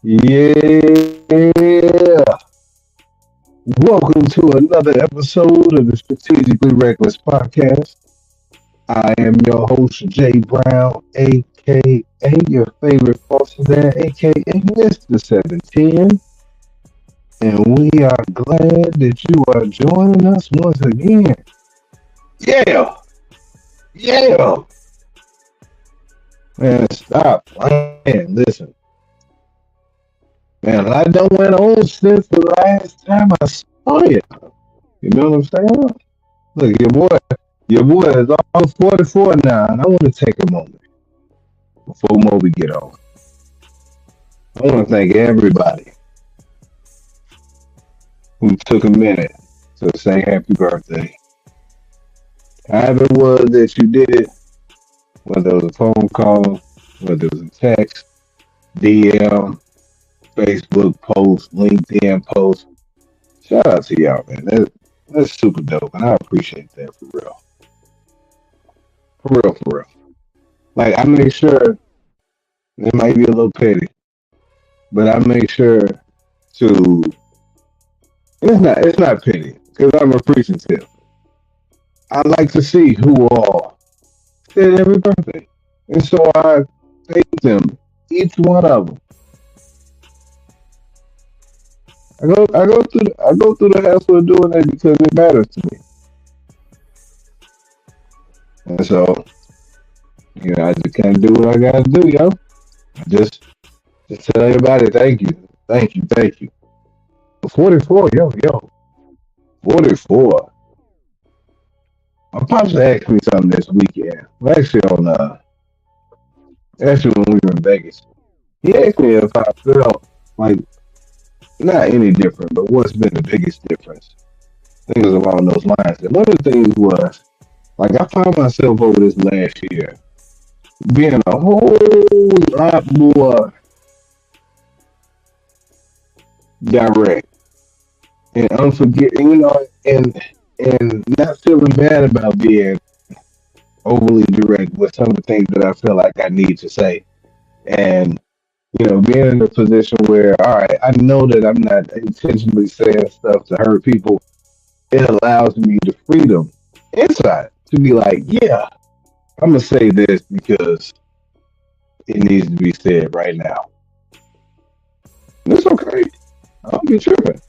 Yeah. Welcome to another episode of the Strategically Reckless Podcast. I am your host, Jay Brown, aka your favorite foster dad, aka Mr. 17. And we are glad that you are joining us once again. Yeah, yeah. Man, stop playing. Listen, man, I don't went on since the last time I saw you. You know what I'm saying? Look, your boy is almost 44 now, and I want to take a moment before we get on. I want to thank everybody who took a minute to say happy birthday. However it was that you did it, whether it was a phone call, whether it was a text, DM, Facebook post, LinkedIn post. Shout out to y'all, man. That's super dope, and I appreciate that for real. For real, for real. Like, I make sure it might be a little petty, but I make sure to it's not petty because I'm appreciative. I like to see who all said every birthday, and so I thank them, each one of them. I go through the hassle of doing that because it matters to me, and so I just can't do what I gotta do, yo. I just tell everybody thank you, thank you, thank you. 44, yo, 44. My pops asked me something this weekend. Well, actually when we were in Vegas, he asked me if I felt like not any different, but what's been the biggest difference? Things along those lines. And one of the things was like I found myself over this last year being a whole lot more direct and unforgiving, and not feeling bad about being overly direct with some of the things that I feel like I need to say. And being in a position where, all right, I know that I'm not intentionally saying stuff to hurt people. It allows me the freedom inside to be like, yeah, I'm gonna say this because it needs to be said right now. And it's okay. I don't be tripping.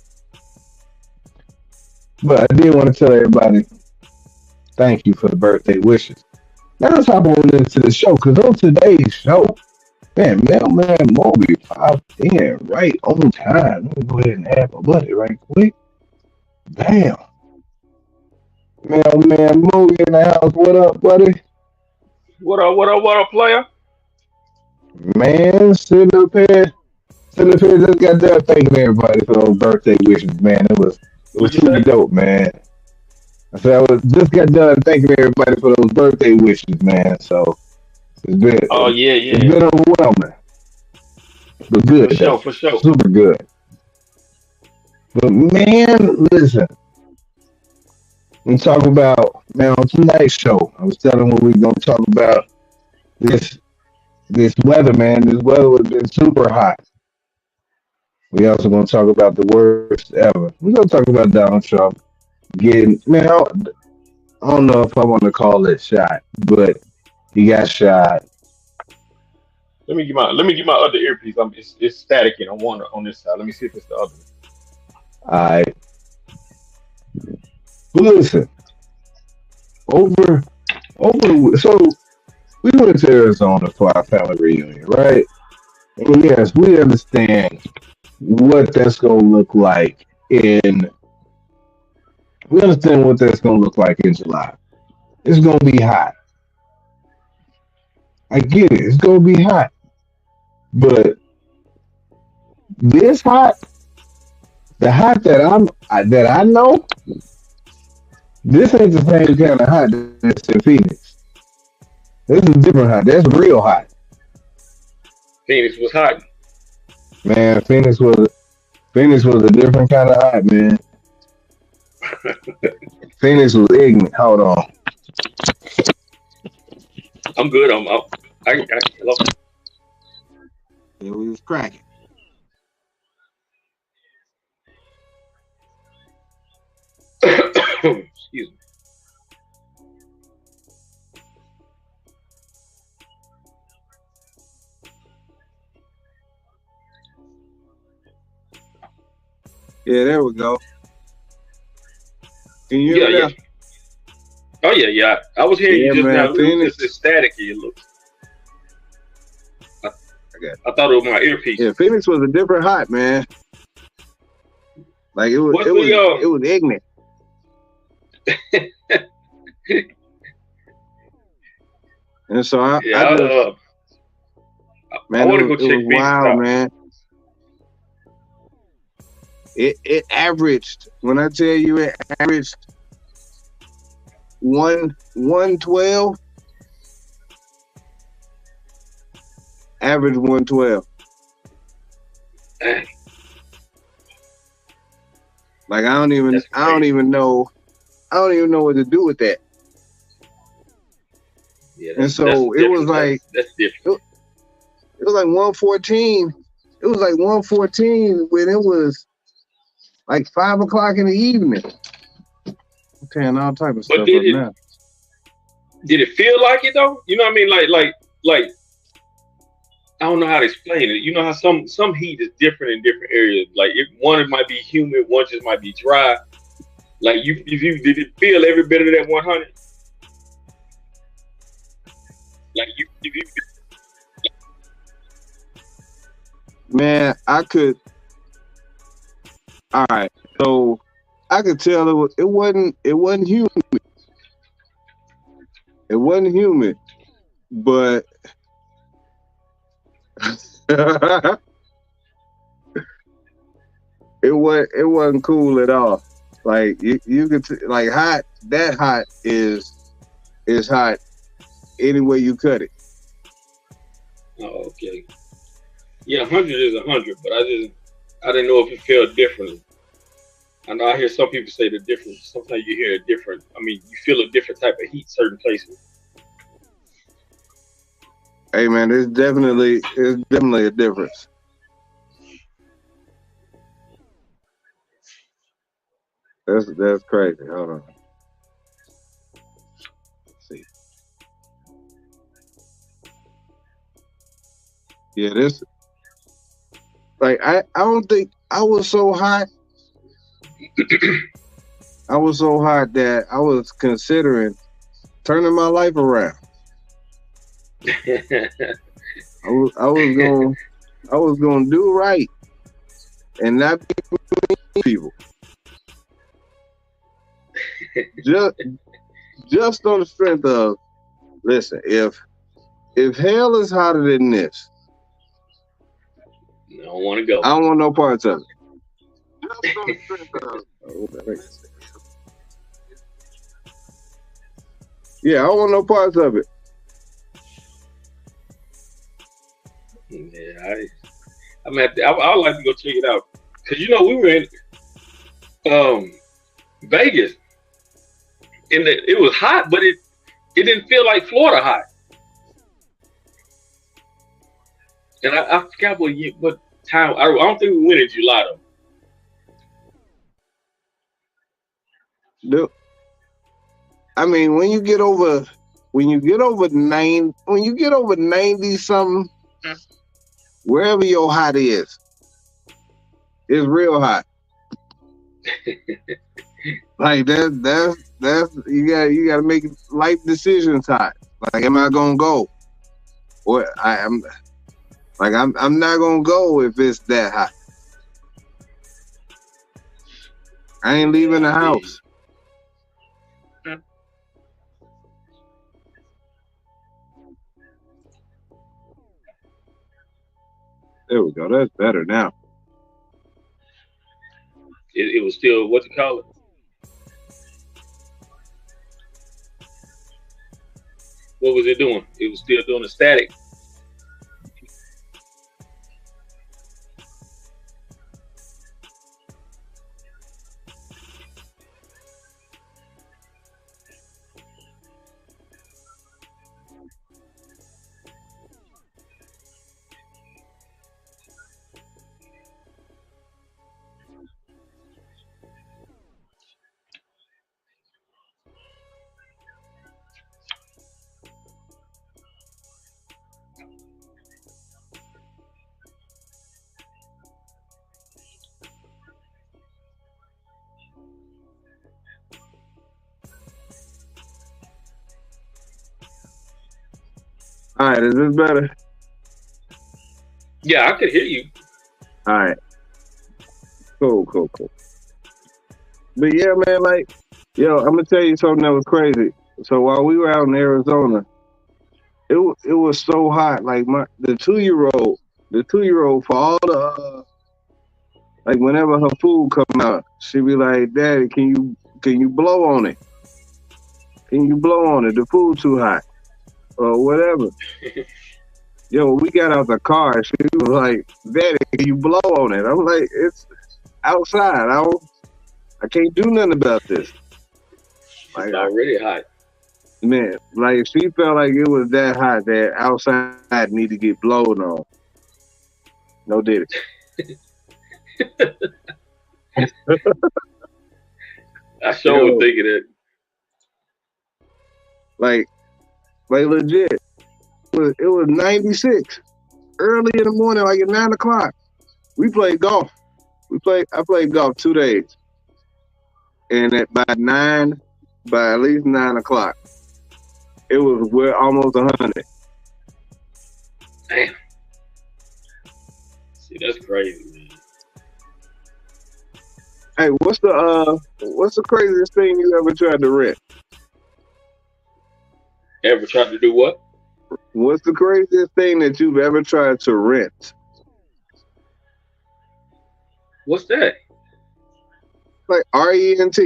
But I did want to tell everybody thank you for the birthday wishes. Now let's hop on into the show because on today's show, man, Mailman Moby popped in right on time. Let me go ahead and add my buddy right quick. Bam. Mailman Moby in the house. What up, buddy? What up, what up, what up, player? Man, sitting up here just got done thanking everybody for those birthday wishes, man. It was What'd you super say? dope, man. I said I was just got done thanking everybody for those birthday wishes, man. So it's been Oh yeah, it's yeah, been overwhelming, but for good sure, though. for sure. Super good. But man, listen, we talk about man on tonight's show. I was telling what we gonna talk about this this weather, man. This weather has been super hot. We also gonna talk about the worst ever. We're gonna talk about Donald Trump getting man. I don't know if I want to call it shot, but he got shot. Let me get my other earpiece. It's staticking on one on this side. Let me see if it's the other one. I but listen over so we went to Arizona for our family reunion, right? And yes, we understand what that's gonna look like in we understand what that's gonna look like in July. It's gonna be hot. I get it. It's gonna be hot. But this hot, the hot that I know, this ain't the same kind of hot that's in Phoenix. This is different hot. That's real hot. Phoenix was hot. Man, Phoenix was a different kind of hot, man. Phoenix was ignorant. Hold on. I'm good. I hello. Yeah, we was cracking. Excuse me. Yeah, there we go. Can you hear Yeah, me yeah. now? Oh yeah, yeah. I was hearing you Yeah, just now. man. It was just Phoenix. staticky. It looked. I, I got I thought it was my Yeah, earpiece. Phoenix was a different hot, man. Like What's the it was ignorant. And so Yeah, I just I man, want to go it check was Phoenix wild, out. man. It averaged when I tell you it averaged 112, average 112. Dang, Like that's I don't crazy. even know what to do with that. Yeah, And that's so different. That's different. it, it was like 114. It was like 114 when it was like 5 o'clock in the evening. I'm tearing all type of But stuff up now. did it feel like it though? You know what I mean? Like I don't know how to explain it. You know how some heat is different in different areas. Like if one it might be humid, one just might be dry. Like you, if you did it feel every bit of that 100? Like you, if you, Man, I could. All right, so I could tell it wasn't humid. It wasn't humid, but it it wasn't cool at all. Like you could like hot. That hot is hot any way you cut it. oh, okay. Yeah, 100 is 100, but I didn't know if it felt differently. I know I hear some people say the different. Sometimes you hear a different. I mean, you feel a different type of heat certain places. Hey man, it's definitely a difference. That's crazy. Hold on. Let's see. Yeah, this like I don't think I was so hot. I was so hot that I was considering turning my life around. I was going to do right and not be people. Just just on the strength of listen, if hell is hotter than this, I don't want to go. I don't want no parts of it. Just on the strength of yeah, I don't want no parts of it. Yeah, I'm at. I would like to go check it out because you know we were in um Vegas and it was hot, but it didn't feel like Florida hot. And I forgot what time. I don't think we went in July though. Dude, I mean, when you get over 90 something, wherever your hot is, it's real hot. Like that's you got to make life decisions hot. Like, am I gonna go? Or I'm not gonna go if it's that hot. I ain't leaving Yeah, the I feel you. house. There we go. That's better now. It was still what you call it. What was it doing? It was still doing the static. All right, is this better? Yeah, I could hear you. All right, cool. But yeah, man, like, yo, I'm gonna tell you something that was crazy. So while we were out in Arizona, it was so hot. Like the 2-year old for all the like whenever her food come out, she be like, "Daddy, can you blow on it? Can you blow on it? The food too hot or whatever." Yo, we got out the car. She was like, "Daddy, can you blow on it?" I'm like, "It's outside. I can't do nothing about this." It's Like, already hot. man, like she felt like it was that hot that outside need to get blown on. No did it. I sure was Yo, thinking that. like, legit. It was 96 early in the morning, like at 9 o'clock. We played golf. I played golf 2 days, and by at least 9 o'clock, it was we're almost 100. Damn. See, that's crazy, man. Hey, what's the craziest thing you ever tried to rent? Ever tried to do what? What's the craziest thing that you've ever tried to rent? What's that? Like RENT,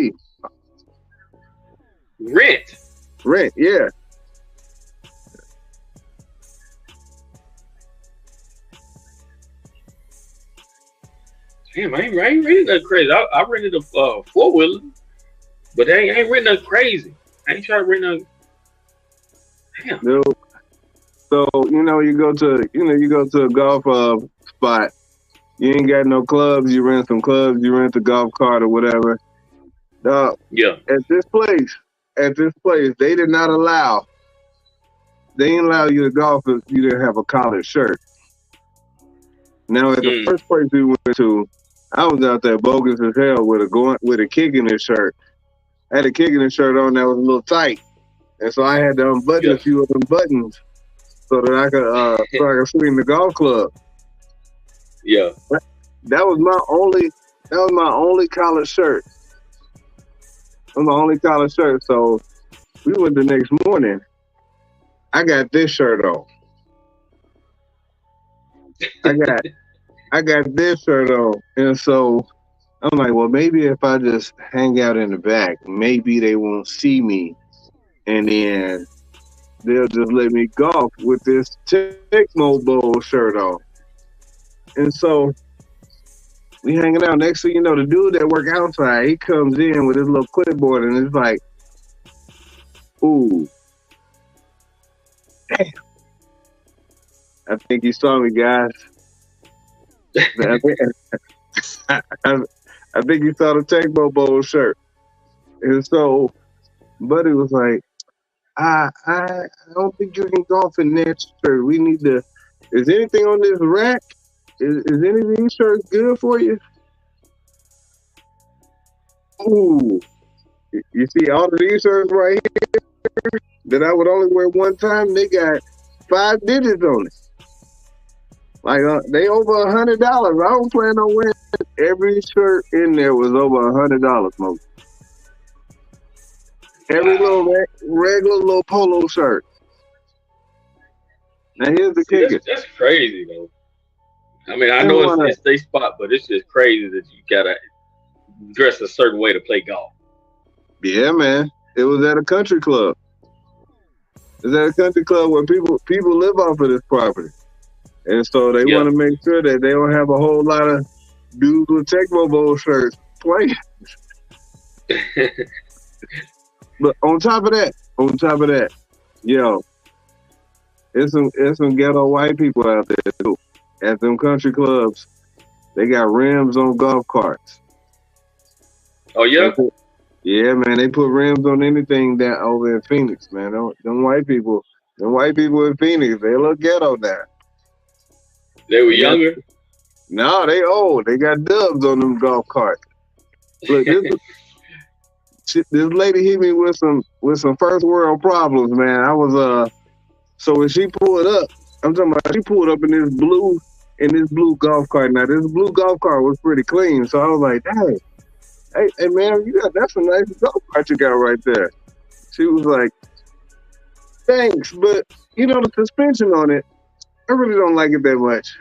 Rent. rent. Yeah. Damn, I ain't rented nothing crazy. I rented a 4-wheeler, but I ain't renting nothing crazy. I ain't trying to rent nothing. Damn. No. So you go to a golf spot. You ain't got no clubs. You rent some clubs. You rent a golf cart or whatever. Dog, Yeah. at this place, they did not allow. They didn't allow you to golf if you didn't have a collared shirt. Now, at the Mm. first place we went to, I was out there bogus as hell with a kick in his shirt. I had a kick in his shirt on that was a little tight, and so I had to unbutton Yeah. a few of them buttons so that I could swing the golf club. Yeah. That was my only collared shirt. That was my only collared shirt. So we went the next morning. I got this shirt on. I got I got this shirt on, and so I'm like, well, maybe if I just hang out in the back, maybe they won't see me, and then they'll just let me golf with this Tecmo Bowl shirt on. And so we hanging out. Next thing you know, the dude that work outside, he comes in with his little clipboard, and it's like, ooh, damn. I think he saw me, guys. I think, I think he saw the Tecmo Bowl shirt. And so Buddy was like, I don't think you can golf in that shirt. We need to. Is anything on this rack? Is any of these shirts good for you? Ooh, you see all of these shirts right here that I would only wear one time. They got 5 digits on it. Like they over $100. I don't plan on wearing every shirt in there was over $100, Mo. Every little Wow. regular little polo shirt. Now here's the See, kicker. that's crazy though. I mean, I I don't know it's wanna. they spot, but it's just crazy that you gotta dress a certain way to play golf. Yeah, man. It was at a country club. It was at a country club where people live off of this property, and so they Yeah. want to make sure that they don't have a whole lot of dudes with Tecmo Bowl shirts playing. But on top of that, yo, it's some ghetto white people out there too. At them country clubs, they got rims on golf carts. Oh They yeah. put, yeah, man, they put rims on anything down over in Phoenix, man. Them white people in Phoenix, they look ghetto now. They were They got younger. no, they old. They got dubs on them golf carts. Look, this lady hit me with some first world problems, man. So when she pulled up, I'm talking about she pulled up in this blue golf cart. Now this blue golf cart was pretty clean, so I was like, hey man, that's a nice golf cart you got right there. She was like, thanks, but the suspension on it, I really don't like it that much.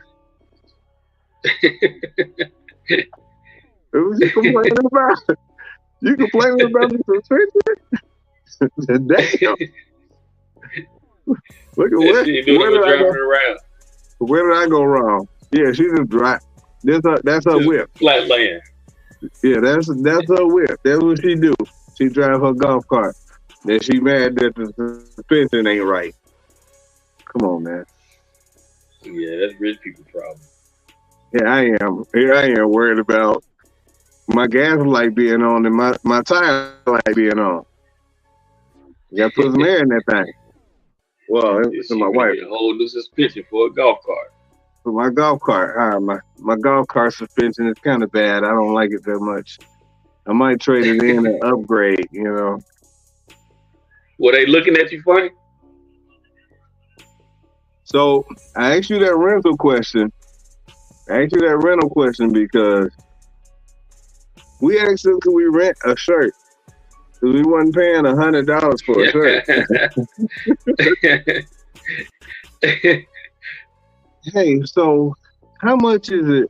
It was you complaining about the suspension? Damn. Look at where did I go wrong? Yeah, she just dropped. That's her whip. Flat land. Yeah, that's her whip. That's what she do. She drive her golf cart. Then she mad that the suspension ain't right. Come on, man. Yeah, that's rich people problem. Yeah, I am. Here I am worried about my gas light being on and my tire light being on. You got to put some air in that thing. Well, it's my wife. A whole new suspension for a golf cart. For my golf cart, my golf cart suspension is kind of bad. I don't like it that much. I might trade it in and upgrade. Were they looking at you funny? So I asked you that rental question. Because we asked them, could we rent a shirt? Because we wasn't paying $100 for a shirt. Hey, so how much is it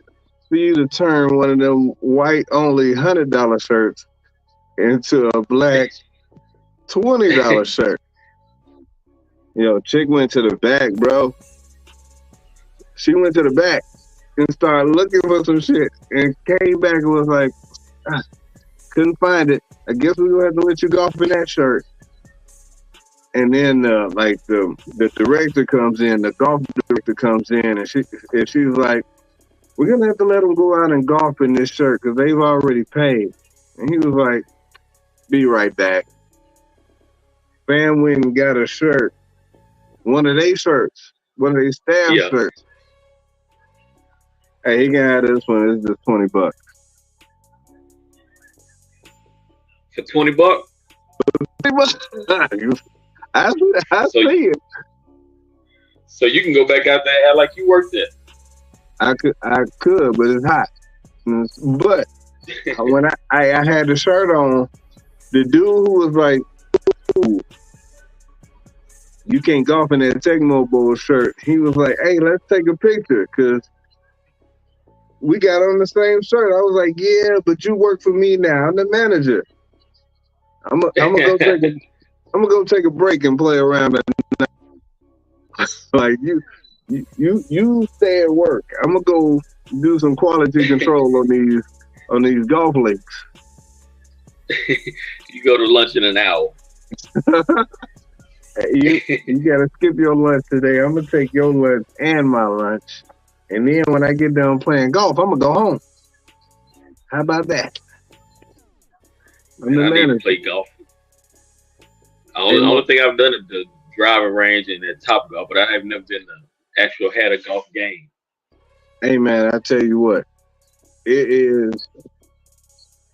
for you to turn one of them white only $100 shirts into a black $20 shirt? Chick went to the back, bro. She went to the back and started looking for some shit and came back and was like, couldn't find it. I guess we're gonna have to let you golf in that shirt. And then the director comes in, the golf director comes in, and she's like, we're gonna have to let them go out and golf in this shirt because they've already paid. And he was like, be right back. Fam went and got a shirt, one of their shirts, one of their staff shirts. Hey, he can have this one. It's just $20. For $20? I see it. So you can go back out there and act like you worked there. I could, but it's hot. But when I had the shirt on, the dude who was like, ooh, you can't golf in that Tecmo Bowl shirt. He was like, hey, let's take a picture because we got on the same shirt. I was like, yeah, but you work for me now. I'm the manager. I'm gonna go take a break and play around. Like you stay at work. I'm gonna go do some quality control on these golf links. You go to lunch in an hour. You gotta skip your lunch today. I'm gonna take your lunch and my lunch, and then when I get done playing golf, I'm gonna go home. How about that? I need to play golf. The only thing I've done is the driving range and at Top Golf, but I have never been had a golf game. Hey man, I tell you what, it is.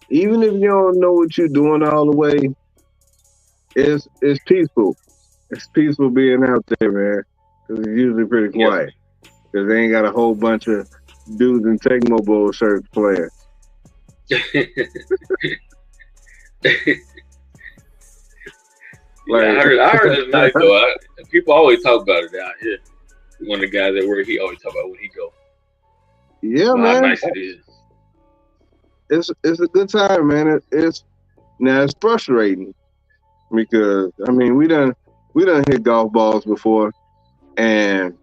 Even if you don't know what you're doing all the way, it's peaceful. It's peaceful being out there, man. Because it's usually pretty quiet. Because they ain't got a whole bunch of dudes in Tecmo Bowl shirts playing. I heard it's nice though. People always talk about it down here. One of the guys at work, he always talk about when he go. Yeah, man. How nice it is. It's a good time, man. It's frustrating because I mean we done hit golf balls before, and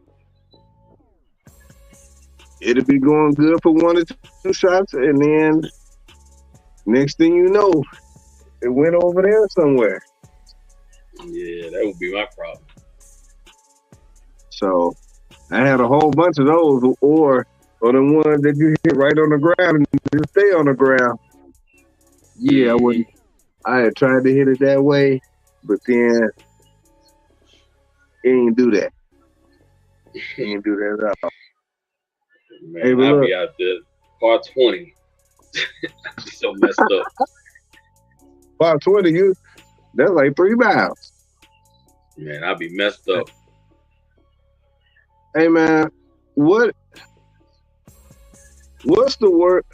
it'll be going good for 1 or 2 shots, and then next thing you know, it went over there somewhere. Yeah, that would be my problem. So I had a whole bunch of those, or the ones that you hit right on the ground and just stay on the ground. Yeah, I had tried to hit it that way, but then it ain't do that. It ain't do that at all. Man, hey, I'll be out there, par 20. I'll be so messed up. Par 20, that's like 3 miles. Man, I'll be messed up. Hey man, what what's the worst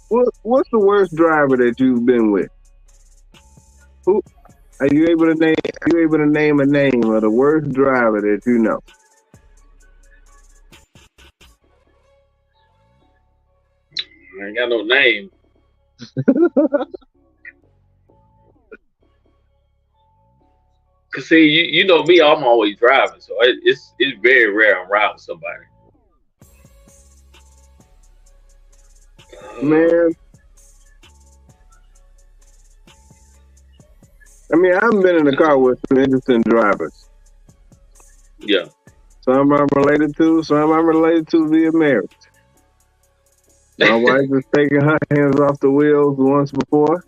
what's the worst driver that you've been with? Who are you able to name? Are you able to name a name of the worst driver that you know? I ain't got no name. Cause see, you know me, I'm always driving, so it's very rare I'm riding with somebody. Uh, Man, I mean, I've been in the car with some interesting drivers. yeah. Some I'm related to, some I'm related to via marriage. My wife has taken her hands off the wheels once before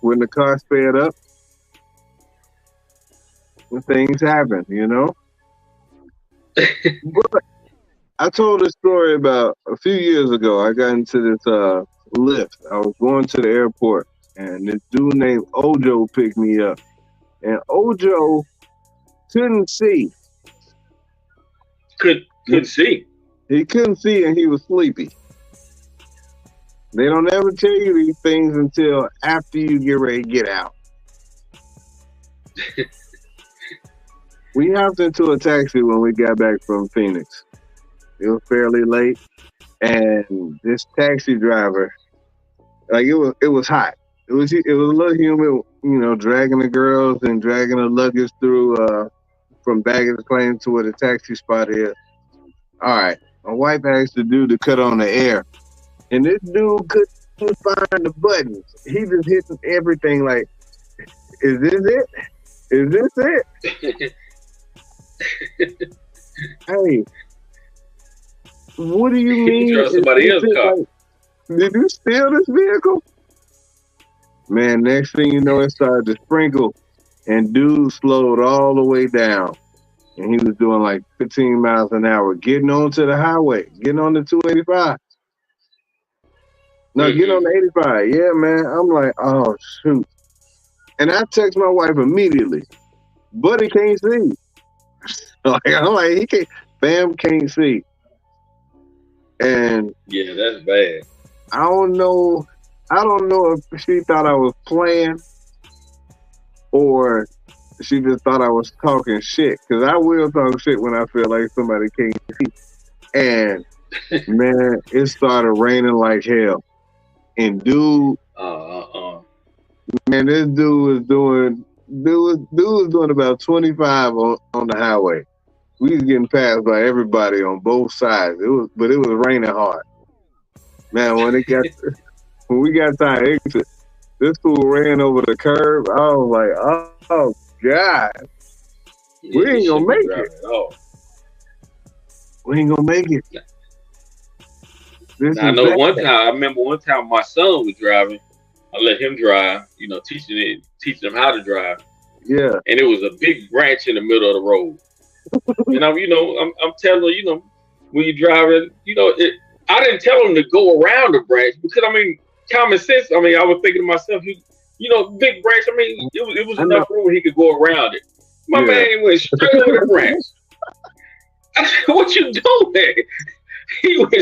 when the car sped up. And things happen, you know. But I told a story about a few years ago. I got into this lift. I was going to the airport, and this dude named Ojo picked me up. And Ojo couldn't see. Couldn't see. He couldn't see, and he was sleepy. They don't ever tell you these things until after you get ready to get out. We hopped into a taxi when we got back from Phoenix. It was fairly late, and this taxi driver, like it was hot. It was a little humid, you know, dragging the girls and dragging the luggage through from baggage claim to where the taxi spot is. All right, my wife asked the dude to cut on the air, and this dude couldn't find the buttons. He just hitting everything like, "Is this it? Is this it?" Hey, what do you mean? You drove somebody else's car. Like, did you steal this vehicle? Man, next thing you know, it started to sprinkle, and dude slowed all the way down. And he was doing like 15 miles an hour, getting onto the highway, getting on the 285. No, getting on the 85. Yeah, man. I'm like, oh, shoot. And I text my wife immediately, but he can't see. I'm like, he can't, Bam can't see. And yeah, that's bad. I don't know if she thought I was playing or she just thought I was talking shit. Because I will talk shit when I feel like somebody can't see. And man, it started raining like hell. And dude, man, this dude was doing about 25 on the highway. We was getting passed by everybody on both sides. But it was raining hard. Man, when we got to our exit, this fool ran over the curb. I was like, oh God. We ain't gonna make it. We ain't gonna make it. Now, I know I remember one time my son was driving. I let him drive, you know, teaching him how to drive. Yeah. And it was a big branch in the middle of the road. And I'm telling you, you know, when you drive it, you know, I didn't tell him to go around the branch because I mean, common sense. I mean, I was thinking to myself, you know, big branch. I mean, it was enough room where he could go around it. My man went straight over the branch. I said, "What you doing?" He went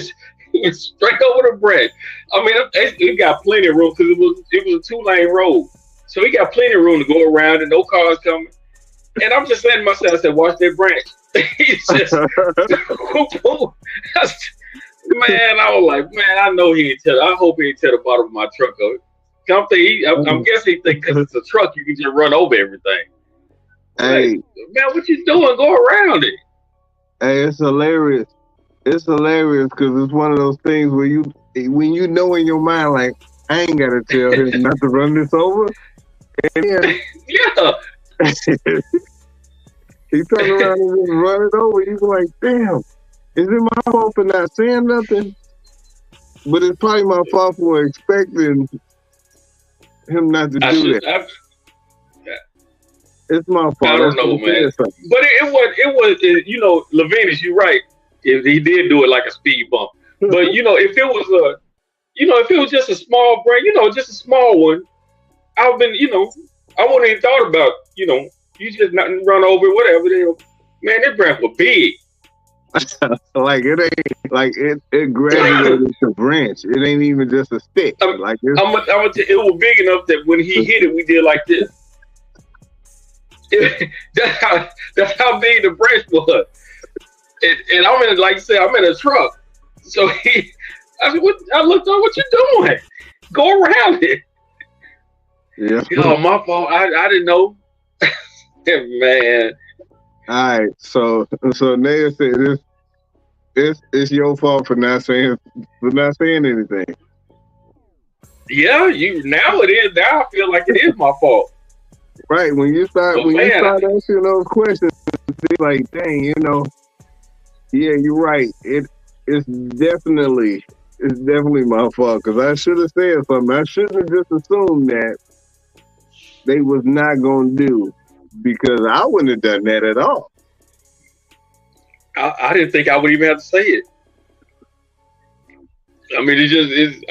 straight over the branch. I mean, it got plenty of room because it was a 2-lane road, so he got plenty of room to go around and no cars coming. And I'm just saying to myself, I said, "Watch that branch." He's just, man. I was like, man, I know he ain't tell. I hope he ain't tell the bottom of my truck of it. I'm guessing he think because it's a truck, you can just run over everything. Hey, like, man, what you doing? Go around it. Hey, it's hilarious. It's hilarious because it's one of those things where when you know in your mind, like, I ain't got to tell him not to run this over. And then, yeah. He turned around and just run it over. He's like, damn, is it my fault for not saying nothing? But it's probably my fault for expecting him not to do that. It's my fault. I don't know, man. But it was, you know, Levinas, you're right. If he did do it like a speed bump. But, you know, if it was just a small brain, you know, just a small one, I wouldn't even thought about, you know, you just not run over it, whatever. Man, that branch was big. Like it ain't like it graduated to branch. It ain't even just a stick. Like it was big enough that when he hit it, we did like this. That's how big the branch was. And I'm in, like I said, I'm in a truck. So I looked up, what you doing? Go around it. Yeah. Oh, my fault. I didn't know. Man. All right. So Naya said it's your fault for not saying anything. Yeah, now it is. Now I feel like it is my fault. Right. When you start asking those questions, it's like, dang, yeah, you're right. It's definitely my fault because I should have said something. I shouldn't have just assumed that they was not gonna do, because I wouldn't have done that at all. I didn't think I would even have to say it. I mean,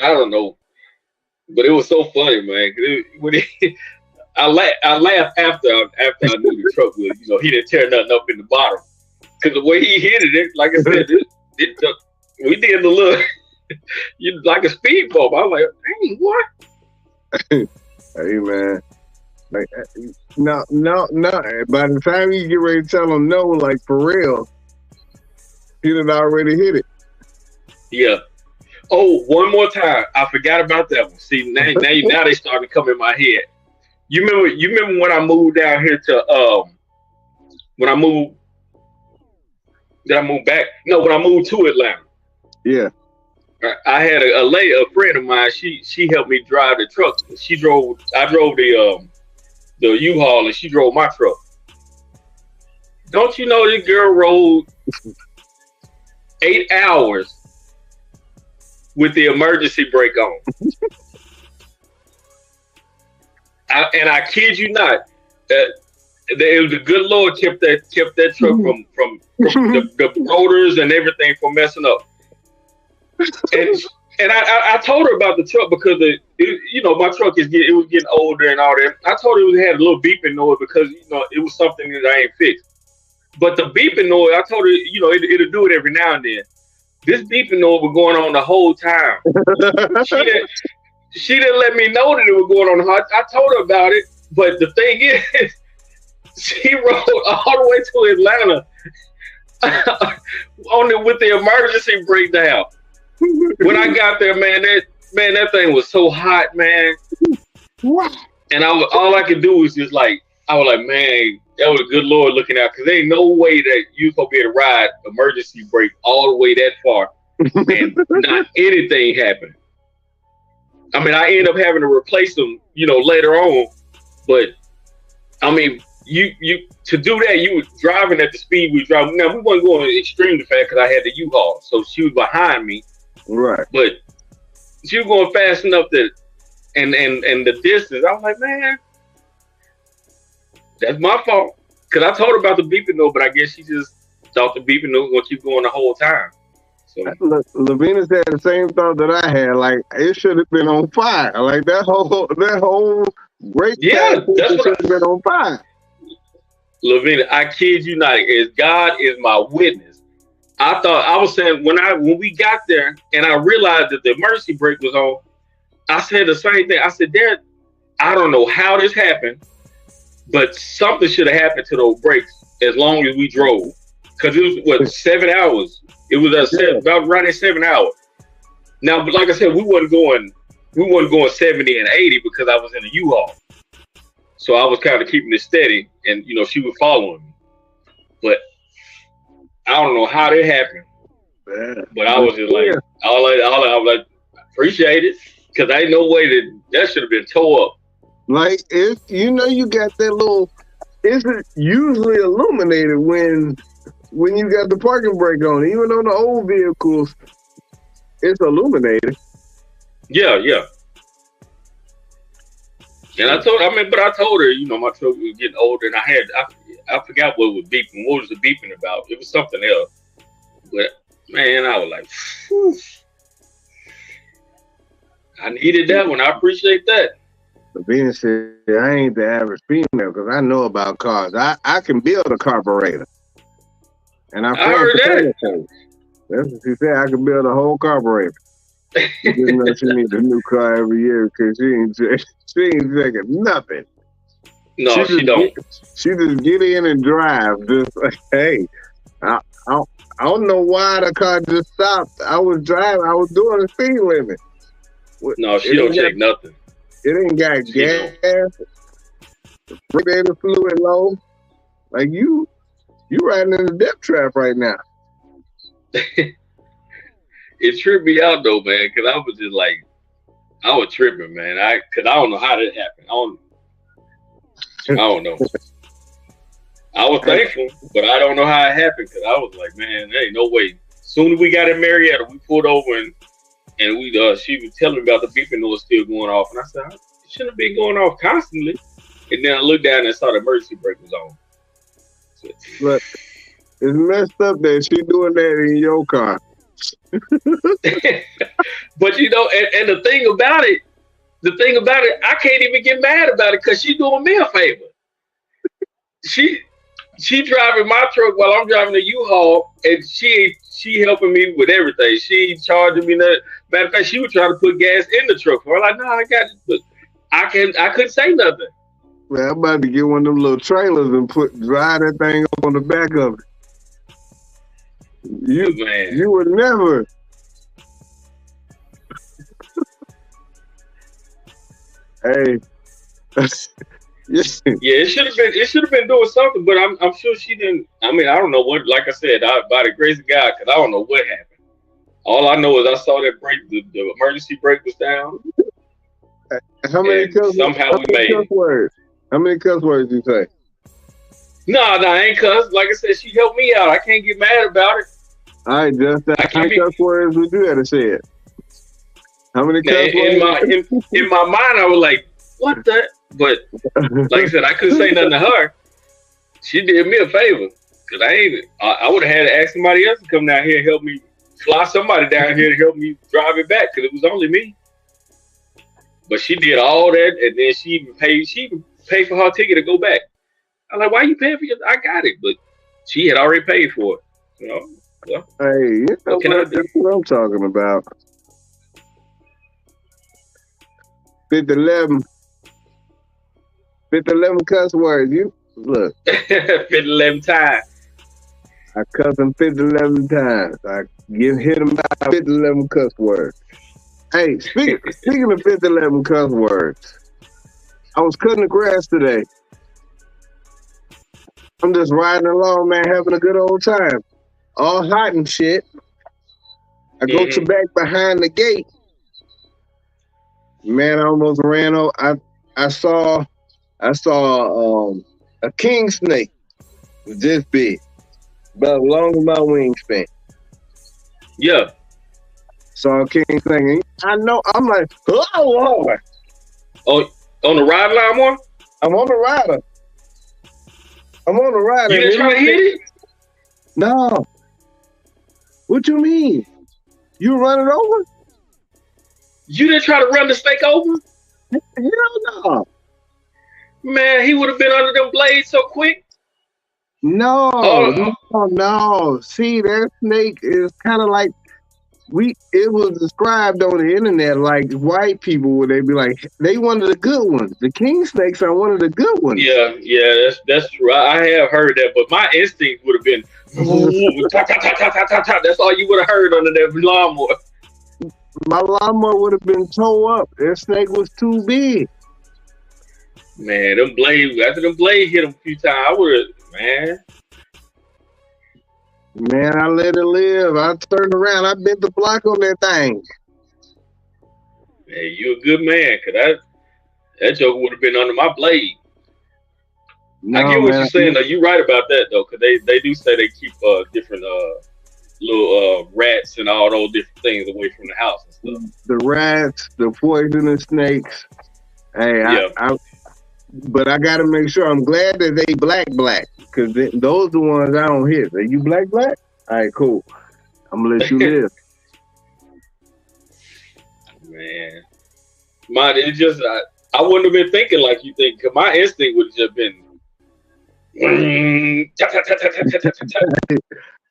I don't know, but it was so funny, man. I laughed after I knew the truck was, he didn't tear nothing up in the bottom. Because the way he hit it, like I said, we did a little, like a speed bump. I was like, dang, what? Hey, man. Like, no. By the time you get ready to tell him no, like for real, he done already hit it. Yeah. Oh, one more time. I forgot about that one. See, now they starting to come in my head. You remember when I moved down here to when I moved. Did I move back? No, when I moved to Atlanta. Yeah. I had a friend of mine. She helped me drive the truck. I drove the U-Haul, and she drove my truck. Don't you know this girl rode 8 hours with the emergency brake on? I kid you not. It was the good Lord kept that truck from the rotors and everything from messing up. And I told her about the truck because my truck was getting older and all that. I told her it had a little beeping noise because it was something that I ain't fixed. But the beeping noise, I told her it'll do it every now and then. This beeping noise was going on the whole time. She didn't let me know that it was going on. I told her about it, but the thing is, she rode all the way to Atlanta with the emergency breakdown. When I got there, that thing was so hot, man. And all I could do was just like, I was like, man, that was a good Lord looking out, because there ain't no way that you gonna be able to ride emergency brake all the way that far and not anything happened. I mean, I ended up having to replace them, later on. But I mean, you to do that, you were driving at the speed we were driving. Now we weren't going extremely fast because I had the U-Haul, so she was behind me. Right. But she was going fast enough that, and the distance, I was like, man, that's my fault. Because I told her about the beeping note, but I guess she just thought the beeping note was going to keep going the whole time. So Lavinas had the same thought that I had. Like, it should have been on fire. Like that whole brake that's what should have been on fire. Lavina, I kid you not, as God is my witness. I thought, I was saying, when we got there and I realized that the emergency brake was on, I said the same thing. I said, Dad, I don't know how this happened, but something should have happened to those brakes as long as we drove. Because it was 7 hours. It was about right at 7 hours. Now, but like I said, we wasn't going 70 and 80 because I was in a U-Haul. So I was kind of keeping it steady, and she was following me. But I don't know how that happened. But I was just like, I was like, appreciate it, because I ain't no way that should have been tore up. Like, if you got that little, it's usually illuminated when you got the parking brake on. Even on the old vehicles, it's illuminated. Yeah. And I told her, my truck was getting older, and I forgot what was beeping. What was the beeping about? It was something else. But man, I was like, whew. I needed that one. I appreciate that. Being said, I ain't the average female because I know about cars. I can build a carburetor. And I heard that. That's what she said. I could build a whole carburetor. She just know she needs a new car every year because she ain't taking nothing. No, she don't. She just get in and drive. Just like, hey, I don't know why the car just stopped. I was driving. I was doing the speed limit. No, she don't check nothing. It ain't got gas. The radiator fluid low. Like you riding in the death trap right now. It tripped me out though, man, because I was just like, I was tripping, man. Because I don't know how that happened. I don't know. I was thankful, but I don't know how it happened because I was like, man, there ain't no way. Soon as we got in Marietta, we pulled over and we she was telling me about the beeping noise still going off, and I said, it shouldn't have been going off constantly. And then I looked down and saw the emergency brake was on. So, but it's messed up that she doing that in your car. But you know, and the thing about it, I can't even get mad about it because she's doing me a favor. She driving my truck while I'm driving the U-Haul, and she helping me with everything. She charging me that. Matter of fact, she was trying to put gas in the truck. I'm like, no, I got it, but I couldn't say nothing. Man, I'm about to get one of them little trailers and drive that thing up on the back of it. You would never. Hey. Yeah, it should have been doing something, but I'm sure she didn't. I mean, I don't know what. Like I said, by the grace of God, because I don't know what happened. All I know is I saw that brake. The emergency brake was down. How many cuss words? How many cuss words you say? No, I ain't cuss. Like I said, she helped me out. I can't get mad about it. All right, just that. How many cuss words would you have said? How many cuss words? In my mind, I was like, what the? But like I said, I couldn't say nothing to her. She did me a favor because I would have had to ask somebody else to come down here and help me fly somebody down here to help me drive it back because it was only me. But she did all that, and then she even paid for her ticket to go back. I'm like, why are you paying for your? I got it, but she had already paid for it. You know. Well, hey, that's what I'm talking about. 50-11 cuss words. You look. 50-11 times. I cuss him 50-11 times. I hit him by 50-11 cuss words. Hey, speaking of 50-11 cuss words, I was cutting the grass today. I'm just riding along, man, having a good old time. All hot and shit. I go to back behind the gate. Man, I almost ran over. I saw a king snake. It was this big, about as long as my wingspan. Yeah. Saw a king snake. I know. I'm like, oh Lord. Oh, on the ride line one? I'm on the rider. You didn't try to hit it? No. What you mean? You run it over? You didn't try to run the snake over? Hell no. Man, he would have been under them blades so quick. No. See, that snake is kind of like it was described on the internet like white people would they be like they one of the good ones. The king snakes are one of the good ones. Yeah, that's true. I have heard that, but my instinct would have been that's all you would have heard under that lawnmower. My lawnmower would have been tore up. That snake was too big. Man, after them blades hit him a few times, I would have, Man, I let it live. I turned around. I bent the block on that thing. Man, you a good man, because that joker would have been under my blade. No, I get what you're saying, though. You're right about that, though, because they do say they keep different little rats and all those different things away from the house and stuff. The rats, the poisonous snakes. Hey, yeah. But I got to make sure. I'm glad that they black, because those are the ones I don't hit. Are you black? All right, cool. I'm going to let you live. Man. It's just, I wouldn't have been thinking like you think, because my instinct would have just been,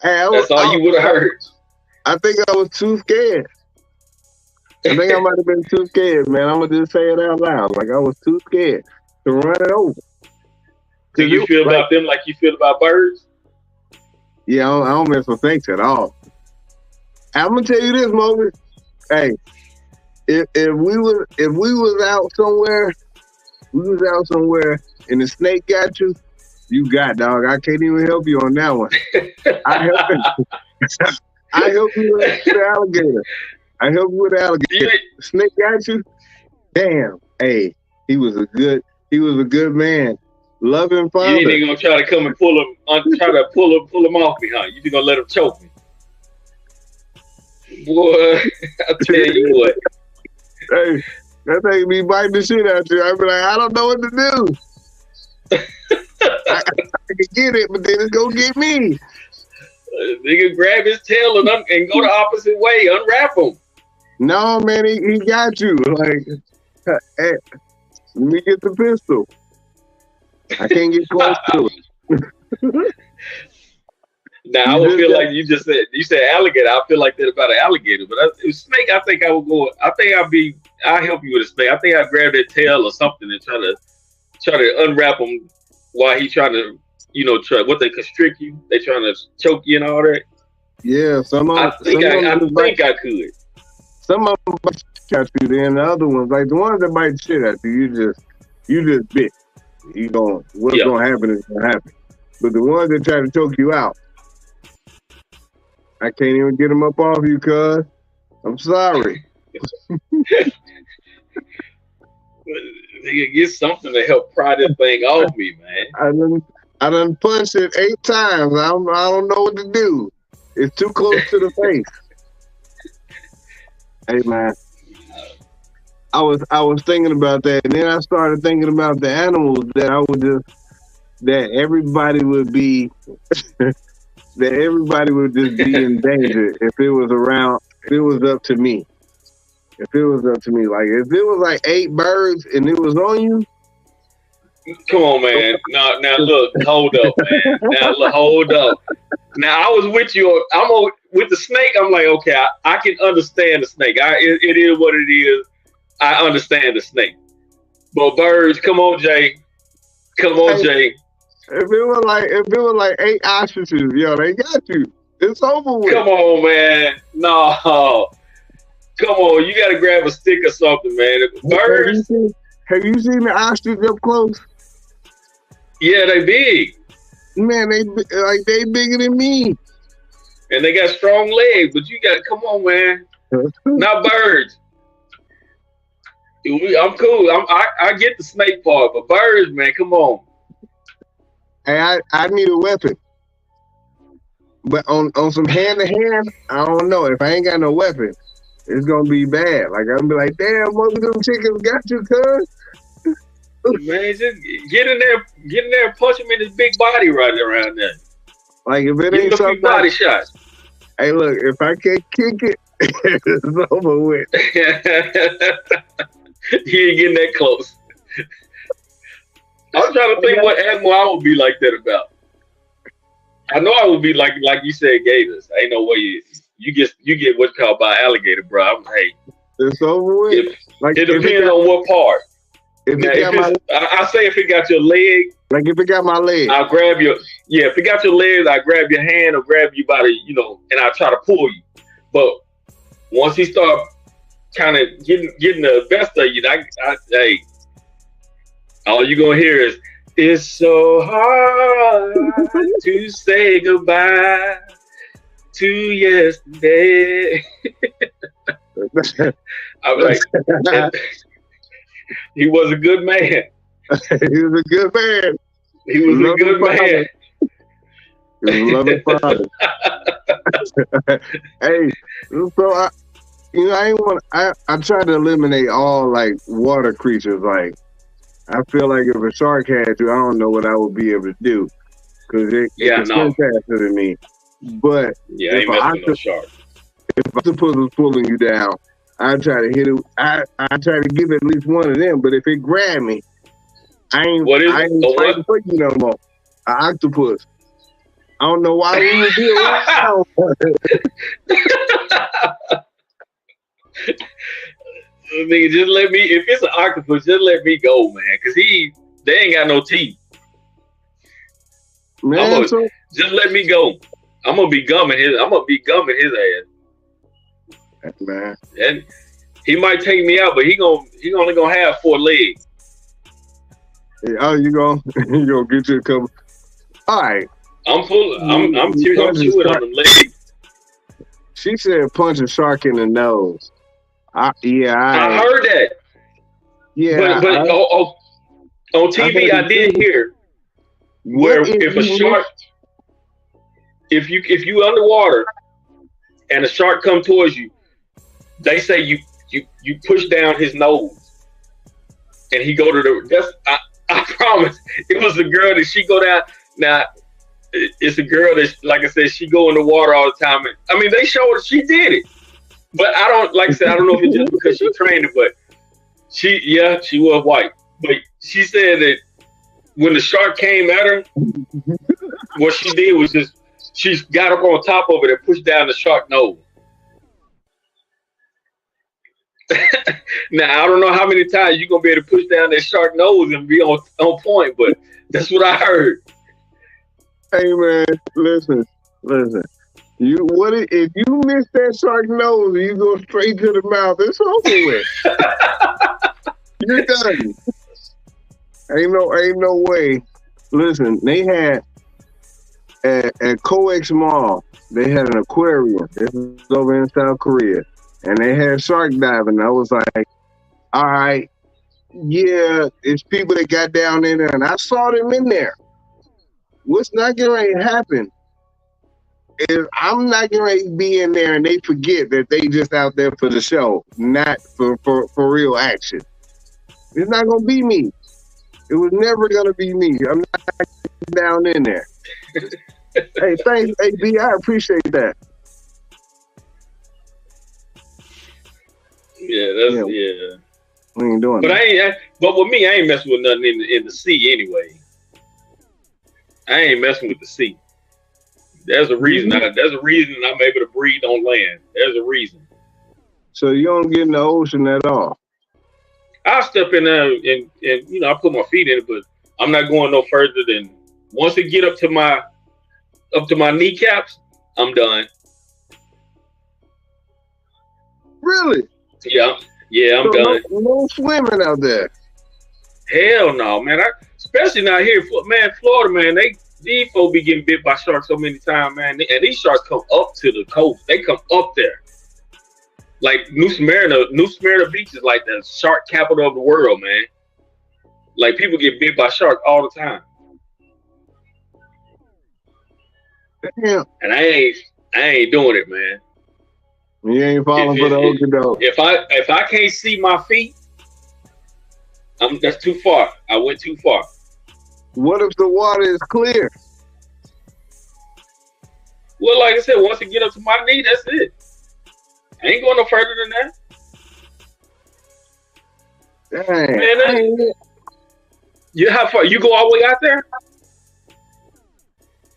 Hey, That's all you would have heard. I think I was too scared. I think I might have been too scared, man. I'm gonna just say it out loud. Like I was too scared to run it over. Do you feel about them like you feel about birds? Yeah, I don't mess with snakes at all. I'm gonna tell you this, Moby. Hey, if we was out somewhere, and the snake got you, you got, dog. I can't even help you on that one. I help you with the alligator. I help you with the alligator. Snake got you. Damn. Hey, he was a good man. Loving father. You ain't even gonna try to come and pull him off me, huh? You just gonna let him choke me. Boy, I tell you what. Hey, that thing be biting the shit out you. I be like, I don't know what to do. I can get it, but then it's gonna get me. Nigga grab his tail and go the opposite way, unwrap him. No, man, he got you. Like, hey, let me get the pistol. I can't get close to it. Now I would feel like you said alligator. I feel like that about an alligator, but snake. I think I would go. I think I help you with a snake. I think I'd grab their tail or something and try to unwrap him while he trying to, try what they constrict you. They trying to choke you and all that. Yeah, I think I could. Some of them bite at you, then the other ones, like the ones that bite shit at you, you just bit. What's gonna happen is gonna happen. But the ones that try to choke you out, I can't even get them up off you, cuz. I'm sorry. Nigga, get something to help pry this thing off me, man. I done punched it 8 times. I don't know what to do. It's too close to the face. Hey, man. I was thinking about that, and then I started thinking about the animals that everybody would be that everybody would just be in danger if it was up to me. If it was up to me, like if it was like 8 birds and it was on you. Come on, man. Now look, hold up, man. Hold up. Now I was with you. With the snake. I'm like, okay, I can understand the snake. It is what it is. I understand the snake. But birds, come on, Jay. Jay. If it was like 8 ostriches, yo, they got you. It's over with. Come on, man. No. Come on, you gotta grab a stick or something, man. Birds. Have you seen the ostrich up close? Yeah, they big. Man, they bigger than me. And they got strong legs, but you got come on, man. Not birds. I'm cool. I get the snake part, but birds, man, come on. Hey, I need a weapon. But on some hand to hand, I don't know. If I ain't got no weapon, it's gonna be bad. Like I'm gonna be like, damn, most of them chickens got you, cuz. Man, just get in there and punch him in his big body right around there. Like if it ain't something body shots. Hey, look, if I can't kick it, it's over with. He ain't getting that close. I'm trying to think what animal I would be like that about. I know I would be like you said, gators. Ain't no way you get what's called by alligator, bro. It's over with. It depends on what part. I say if it got your leg. Like if it got my leg. I'll grab your if it got your legs, I grab your hand or grab you by the, and I'll try to pull you. But once he start kind of getting the best of you, hey, all you're gonna hear is, it's so hard to say goodbye to yesterday. I'm like, he was a good man. He was a good man. He was a good man. He was a loving father. Hey, so I try to eliminate all like water creatures. Like I feel like if a shark had you, I don't know what I would be able to do because it can swim faster than me. But if octopus was pulling you down, I try to hit it. I try to give at least one of them. But if it grab me, I ain't fighting for you no more. An octopus. I don't know why we would be around. Nigga, just let me. If it's an octopus, just let me go, man. Cause they ain't got no teeth. Man, just let me go. I'm gonna be gumming his ass. Man. And he might take me out, but he only gonna have 4 legs. Yeah, oh, you gonna get you a couple. All right. I'm chewing on them legs. She said punch a shark in the nose. I heard that. Yeah. But on TV I did hear where if a shark, if you underwater and a shark come towards you, they say you push down his nose and he go to the. I promise. It was a girl that she go down. Now it's a girl that, like I said, she go in the water all the time. I mean, they showed she did it, but I don't know if it's just because she trained it, but she was white. But she said that when the shark came at her, what she did was she got up on top of it and pushed down the shark nose. Now I don't know how many times you're gonna be able to push down that shark nose and be on point, but that's what I heard. Hey man, listen. If you miss that shark nose and you go straight to the mouth, it's over with. You're done. Ain't no way. Listen, they had at Coex Mall, they had an aquarium. This was over in South Korea. And they had shark diving. I was like, all right, yeah, it's people that got down in there. And I saw them in there. What's not going to happen is I'm not going to be in there and they forget that they just out there for the show, not for real action. It's not going to be me. It was never going to be me. I'm not down in there. Hey, thanks, AB. I appreciate that. Yeah. We ain't doing that. But with me, I ain't messing with nothing in the sea anyway. I ain't messing with the sea. There's a reason. I'm able to breathe on land. There's a reason. So you don't get in the ocean at all? I'll step in there and I put my feet in it, but I'm not going no further than once it get up to my kneecaps, I'm done. Really? Yeah, I'm done. No swimming out there. Hell no, man. Especially now here, man, Florida, man. These folks be getting bit by sharks so many times, man. And these sharks come up to the coast. They come up there. Like New Smyrna Beach is like the shark capital of the world, man. Like people get bit by sharks all the time. Damn. And I ain't doing it, man. You ain't falling for the okie doke. If I can't see my feet, that's too far. I went too far. What if the water is clear? Well, like I said, once it get up to my knee, that's it. I ain't going no further than that. Dang. Man, how far? You go all the way out there?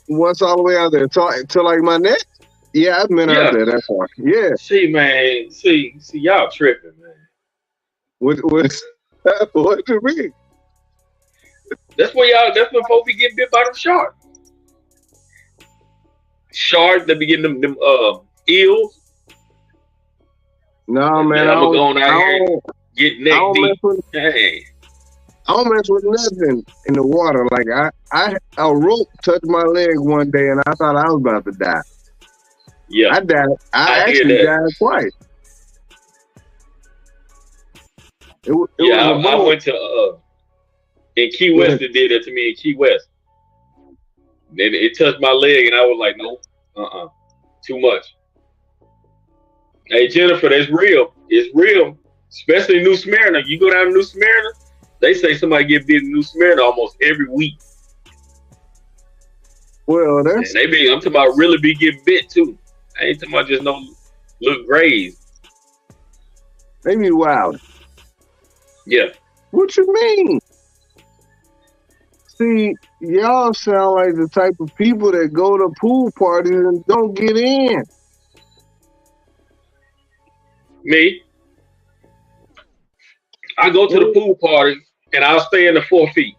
What's all the way out there? To like my neck? Yeah, I've been out there that far. Yeah. See, man. See, y'all tripping, man. What you mean? That's when folks be getting bit by them sharks. Sharks, they be getting them eels. No, man. I'm gonna go on out here get neck deep. Hey. I don't mess with nothing in the water. Like a rope touched my leg one day and I thought I was about to die. Yeah. I died. I actually died twice. I went to in Key West. It did that to me in Key West. Then it touched my leg, and I was like, "No, too much." Hey Jennifer, that's real. It's real, especially in New Smyrna. You go down to New Smyrna, they say somebody get bit in New Smyrna almost every week. Well, that's. And I'm talking about really be getting bit too. I ain't talking about just no little graze. They be wild. Yeah. What you mean? See, y'all sound like the type of people that go to pool parties and don't get in. Me, I go to the pool party and I'll stay in the 4 feet.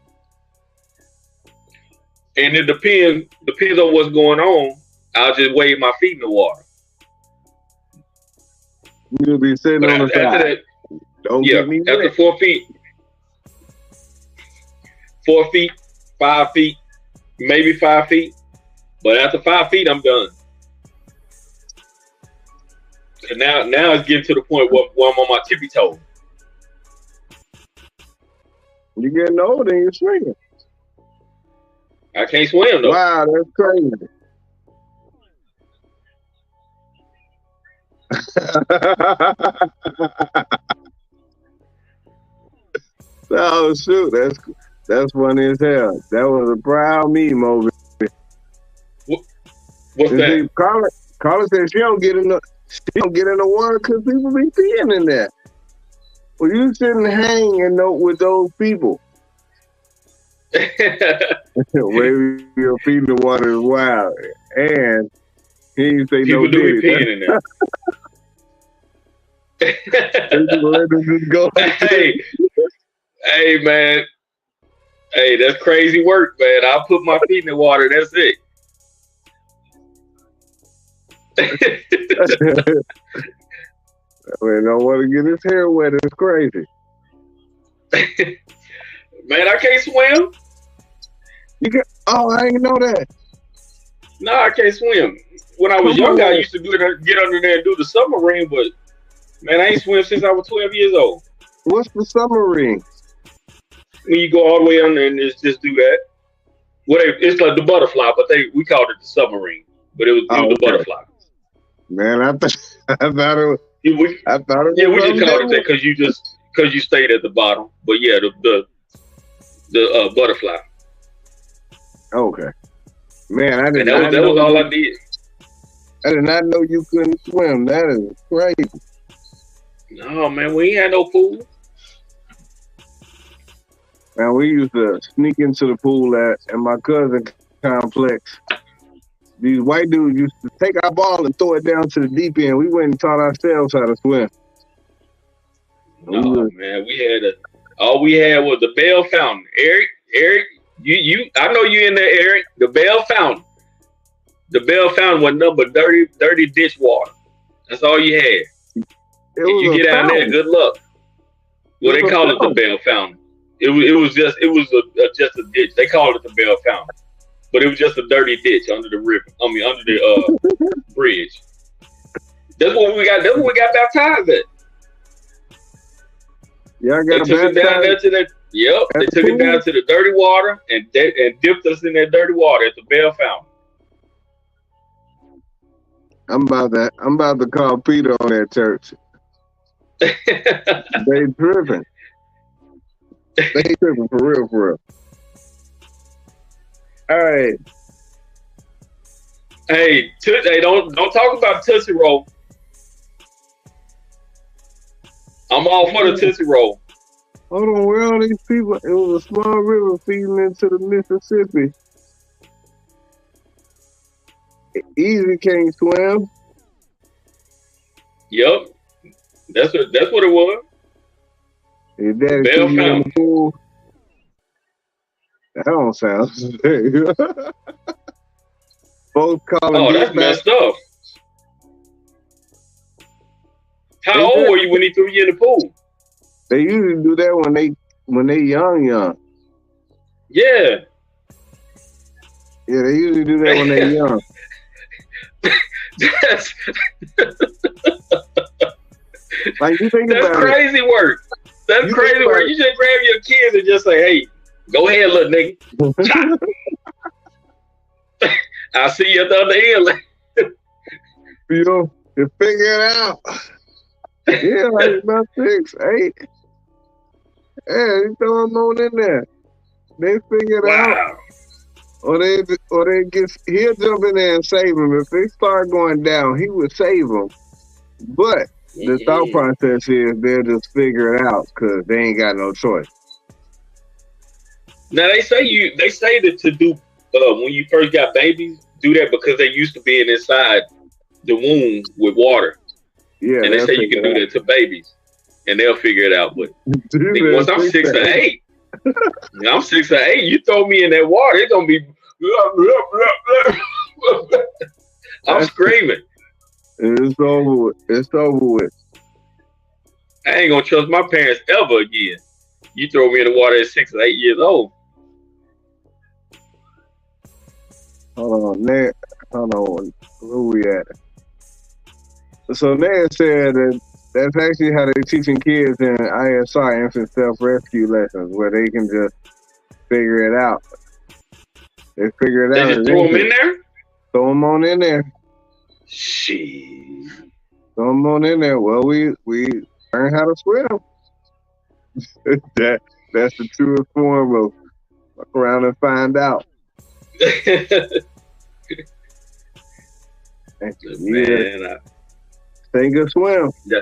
And it depends on what's going on. I'll just wave my feet in the water. You'll be sitting on the side. That, Don't get me after wet. 4 feet, 4 feet, 5 feet, maybe 5 feet. But after 5 feet, I'm done. And now it's getting to the point where I'm on my tippy toe. You're getting older and you're swinging. I can't swim though. Wow, that's crazy. Oh shoot, that's funny as hell. That was a proud me moment. What's that? Carla said she don't get in the water because people be peeing in there. Well, you shouldn't hang with those people. Waving your feet in the water is wild. And he didn't say people no do be peeing in there. Hey, man. Hey, that's crazy work, man. I'll put my feet in the water. That's it. Man, don't want to get his hair wet. It's crazy. Man, I can't swim. I didn't know that. No, I can't swim. When I was younger, I used to get under there and do the submarine, but man, I ain't swim since I was 12 years old. What's the submarine? When you go all the way under and just do that. Well, it's like the butterfly, but we called it the submarine. But it was the butterfly. Man, I thought it was. Yeah, we just called it that because you stayed at the bottom. But yeah, the butterfly. Okay. Man, that was all I did. I did not know you couldn't swim. That is crazy. No, man, we ain't had no pool. Man, we used to sneak into the pool at my cousin complex. These white dudes used to take our ball and throw it down to the deep end. We went and taught ourselves how to swim. No, man, all we had was the Bell Fountain. Eric, you, I know you in there, Eric. The Bell Fountain. The Bell Fountain was number dirty ditch water. That's all you had. You get out there, good luck. Well, they call it the Bell Fountain. It was just a ditch. They called it the Bell Fountain, but it was just a dirty ditch under the river. Under the bridge. That's what we got. That's what we got baptized at. Yeah, they took it down there to that. Yep, they took it down to the dirty water and dipped us in that dirty water at the Bell Fountain. I'm about to call Peter on that church. They tripping. They tripping for real. All right. Hey, don't talk about Tootsie Roll. I'm all for the Tootsie Roll. Hold on, where are these people? It was a small river feeding into the Mississippi. Easy can't swim. Yep, that's what it was. Your daddy Bell put you in the Fountain. pool. That don't sound safe. Folks calling. Oh, that's messed up. How old were you when he threw you in the pool? They usually do that when they young. Yeah. Yeah, they usually do that when they young. Like you think that's about crazy it. work. That's crazy work. You just grab your kids and just say, "Hey, go ahead, little nigga." I'll see you at the other end. You figure it out. Yeah, like about 6, 8. Yeah, you throw them on in there. They figure it out. Or he'll jump in there and save them. If they start going down, he would save them. But the thought process is they'll just figure it out because they ain't got no choice. Now they say that to do when you first got babies, do that because they used to being inside the womb with water. Yeah, and they say you can do that to babies, and they'll figure it out. But once I'm 6 or 8, I'm 6 or 8. You throw me in that water, it's gonna be. Blah, blah, blah, blah. I'm screaming. It's over with. It's over with. I ain't gonna trust my parents ever again. You throw me in the water at 6 or 8 years old. Hold on, Ned. Hold on. Where we at? So Ned said that that's actually how they're teaching kids in ISR, infant self-rescue lessons, where they can just figure it out. They figure it out. They just throw them in there? Throw them on in there. Shit. Throw them on in there. Well, we learn how to swim. That's the truest form of fuck around and find out. Man, think of swim. Yeah,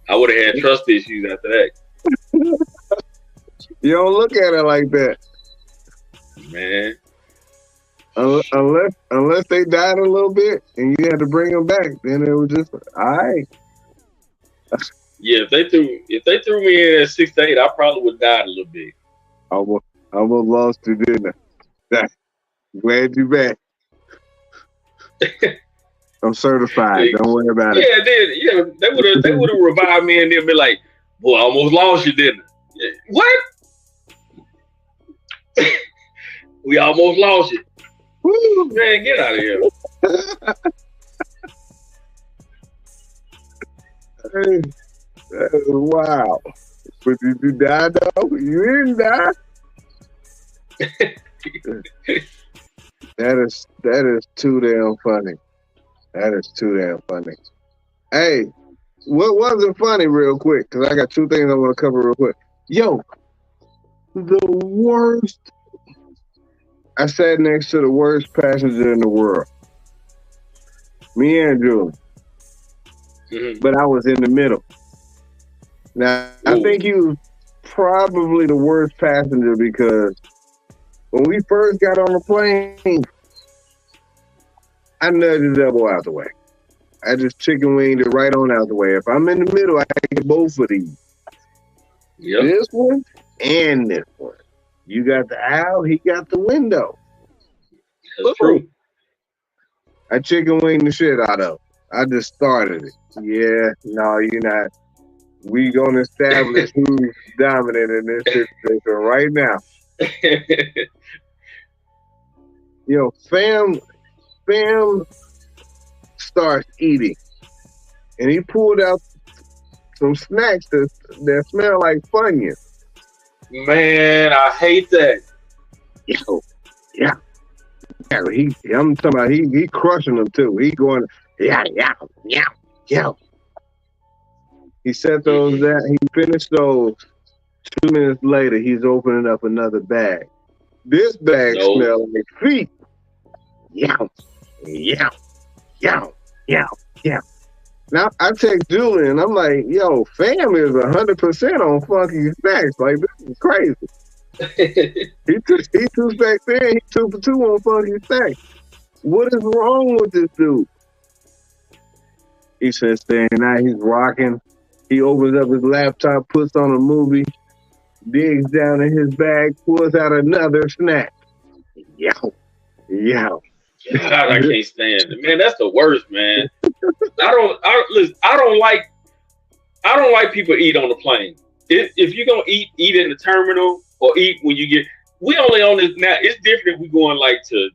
I would have had trust issues after that. You don't look at it like that, man. Unless they died a little bit and you had to bring them back, then it was just all right. Yeah, if they threw me in at 6 to 8, I probably would have died a little bit. I would lost you, didn't I? Glad you back. I'm certified. Don't worry about it. Yeah, they would have revived me and they'd be like, "Boy, I almost lost you, didn't I?" What? We almost lost you. Woo, man, get out of here. Hey, that is wild. But did you die though? You didn't die. That is too damn funny. That is too damn funny. Hey, what wasn't funny real quick? Because I got two things I want to cover real quick. Yo, the worst. I sat next to the worst passenger in the world. Me and Julie. Mm-hmm. But I was in the middle. Now, I think he was probably the worst passenger because when we first got on the plane, I nudged his elbow out the way. I just chicken winged it right on out the way. If I'm in the middle, I get both of these. Yep. This one and this one. You got the aisle, he got the window. That's true. I chicken winged the shit out of it. I just started it. Yeah, no, you're not. We gonna establish who's dominant in this situation right now. Yo, fam starts eating, and he pulled out some snacks that smell like Funyuns. Man, I hate that. Yo, yeah. I'm talking about he crushing them too. He going yeah. He set those down. He finished those. 2 minutes later, he's opening up another bag. This bag smells like feet. Yeah. Now I text Julian. I'm like, yo, fam is 100% on funky snacks. Like, this is crazy. he two snacks in. He 2 for 2 on funky snacks. What is wrong with this dude? He says, staying out. He's rocking. He opens up his laptop, puts on a movie, digs down in his bag, pulls out another snack. Yo. God, I can't stand it, man. That's the worst, man. I don't like people eat on the plane. If you're gonna eat in the terminal or eat when you get. We only on this now. It's different if we going like to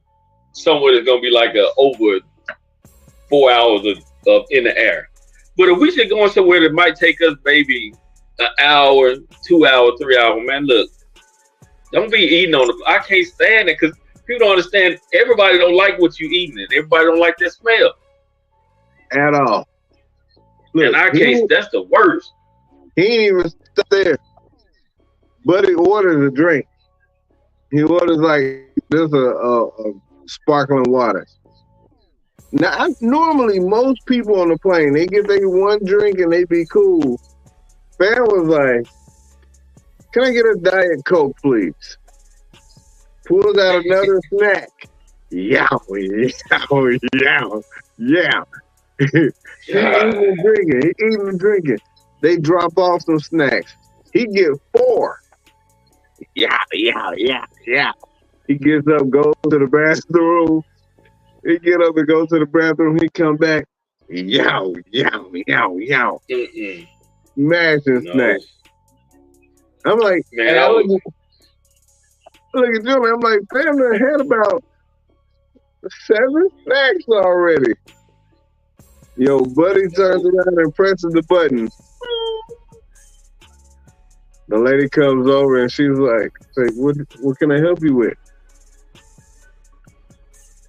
somewhere that's gonna be like over 4 hours of in the air. But if we should go somewhere that might take us maybe an hour, 2 hours, 3 hours, man, look, don't be eating on the. I can't stand it because people don't understand. Everybody don't like what you eating, and everybody don't like that smell at all. Look, in our case, that's the worst. He ain't even stuck there, but he orders a drink. He orders like there's a sparkling water. Now, normally most people on the plane, they get their one drink and they be cool. Fam was like, "Can I get a Diet Coke, please?" pulls out another snack. Yow, yow, yow, yow. He eating and drinking. They drop off some snacks. He get 4. Yow, yow, yow, yow. He gets up, goes to the bathroom. He get up and go to the bathroom. He come back. Yow, yow, yow, yow. Smashing snacks. I'm like, man, look at Julie. I'm like, damn, I had about 7 snacks already. Yo, buddy turns around and presses the button. The lady comes over and she's like, what can I help you with?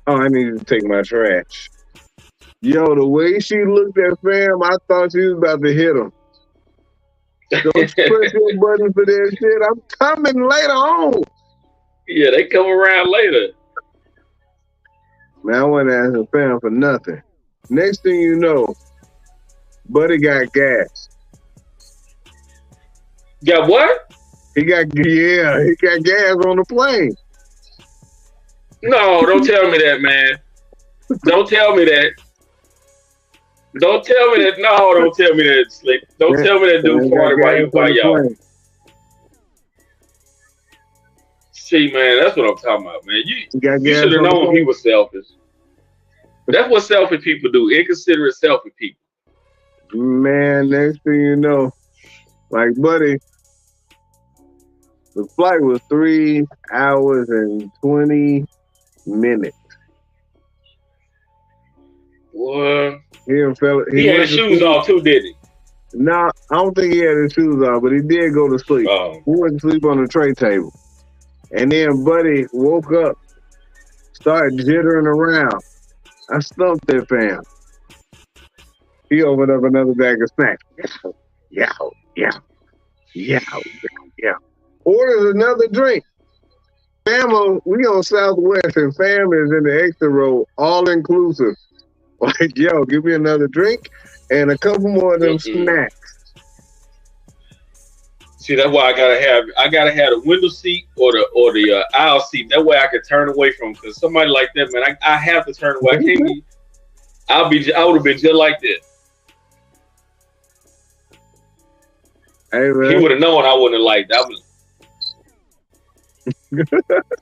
Oh, I need to take my trash. Yo, the way she looked at fam, I thought she was about to hit him. Don't press your button for that shit. I'm coming later on. Yeah, they come around later. Man, I wasn't asking fam for nothing. Next thing you know, buddy got gas. Got what? He got gas on the plane. No, don't tell me that, man. Don't tell me that. Don't tell me that. No, don't tell me that, Slick. Don't tell me that dude farted while y'all. See, man, that's what I'm talking about, man. You should have known he was selfish. That's what selfish people do. Inconsiderate, selfish people. Man, next thing you know, like, buddy, the flight was 3 hours and 20 minutes. What? He had his shoes off too, did he? No, I don't think he had his shoes off, but he did go to sleep. Oh. He went to sleep on the tray table. And then buddy woke up, started jittering around. I stumped that fam. He opened up another bag of snacks. Yow. Orders another drink. Fam, we on Southwest, and fam is in the extra row, all inclusive. Like, yo, give me another drink and a couple more of them snacks. See, that's why I gotta have the window seat or the aisle seat. That way I can turn away from, because somebody like that, man, I have to turn away. I can't be. I would have been just like that. Hey, man. He would have known I wouldn't have liked that.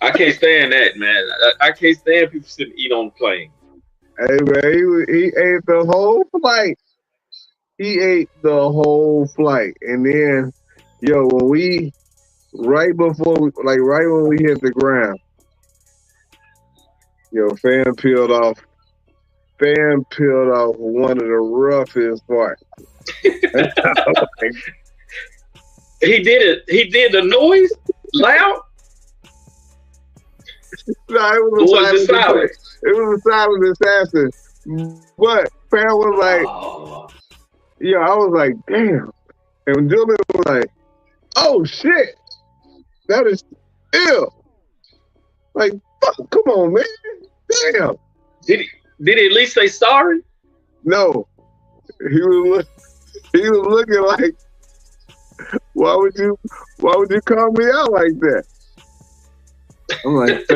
I can't stand that, man. I can't stand people sitting and eat on the plane. Hey, man, he ate the whole flight. And then, yo, right when we hit the ground, yo, fam peeled off one of the roughest parts. He did the noise loud? No, it was a silent. It was a silent assassin. But fam was like, yo, I was like, damn. And Julian was like, oh shit, that is ill. Like, fuck, come on, man. Damn. Did he at least say sorry? No. He was looking like, why would you call me out like that? I'm like,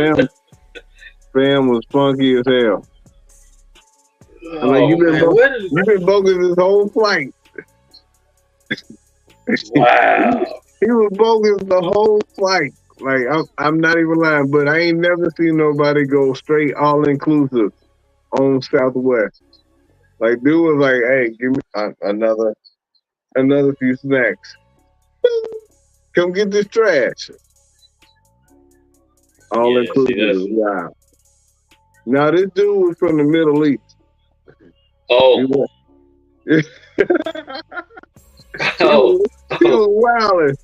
fam was funky as hell. I'm like, you've been bogus this whole flight. Wow. He was bogus the whole flight. Like, I'm not even lying, but I ain't never seen nobody go straight all inclusive on Southwest. Like, dude was like, hey, give me another few snacks. Come get this trash. All inclusive. Wow. Now this dude was from the Middle East. Oh. He was wilding.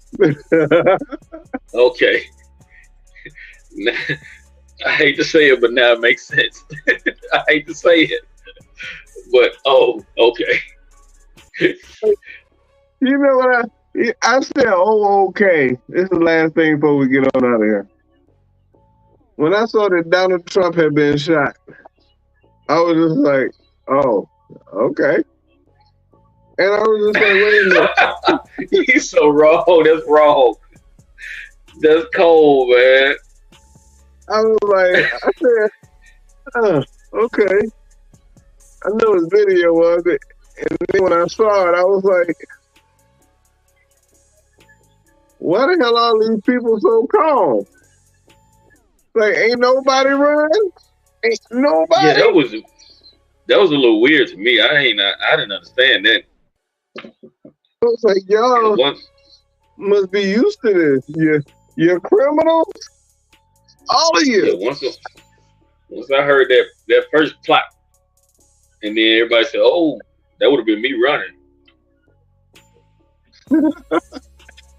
Okay. I hate to say it, but now it makes sense. I hate to say it, but okay. You know what I said? Oh, okay. This is the last thing before we get on out of here. When I saw that Donald Trump had been shot, I was just like, oh, okay. And I was just like, wait a minute. He's so wrong. That's wrong. That's cold, man. I was like, I said, okay. I know his video was it. And then when I saw it, I was like, why the hell are these people so calm? Like, ain't nobody run? Ain't nobody? Yeah, that was a little weird to me. I didn't understand that. I was like, y'all must be used to this. You're criminals? All of you. Yeah, once I heard that first plot, and then everybody said, "Oh, that would have been me running."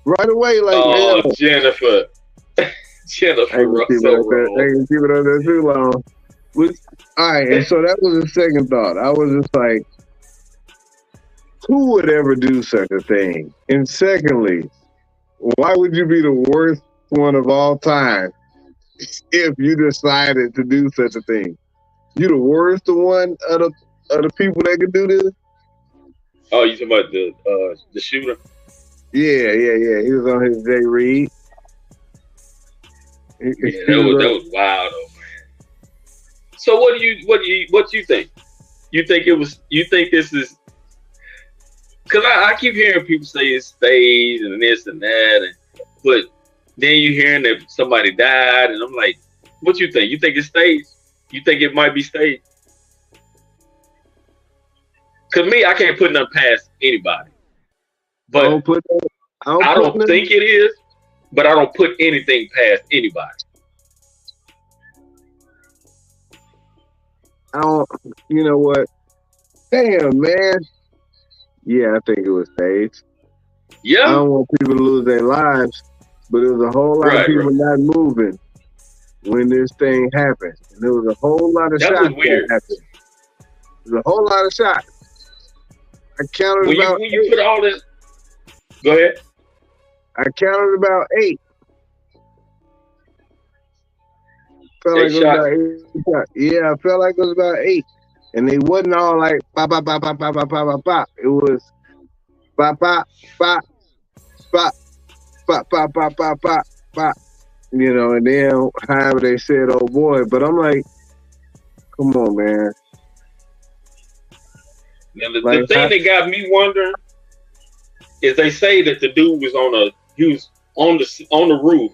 Right away, like, oh, man. Jennifer Russell. I ain't keep it on there too long. All right, and so that was the second thought. I was just like, who would ever do such a thing? And secondly, why would you be the worst one of all time if you decided to do such a thing? You the worst one of the people that could do this? Oh, you talking about the shooter? Yeah. He was on his Jay Reed. Yeah, that was wild, though, man. So what do you think? You think this is? Because I keep hearing people say it's staged and this and that, but then you hearing that somebody died, and I'm like, what you think? You think it's staged? You think it might be staged? Because me, I can't put nothing past anybody. But I don't think it is, but I don't put anything past anybody. You know what? Damn, man. Yeah, I think it was staged. Yeah. I don't want people to lose their lives, but there was a whole lot of people not moving when this thing happened. And there was a whole lot of shots that happened. There was a whole lot of shots. I counted about when you put all this. Go ahead. I counted about 8. Felt like it was about 8 shots. Yeah, I felt like it was about 8. And they wasn't all like pop, pop, pop, pop, pop, pop, pop, pop. It was pop, pop, pop, pop, pop, pop, pop, pop, pop, pop. You know, and then however they said, oh boy. But I'm like, come on, man. Now, the thing that got me wondering is they say that the dude was on the roof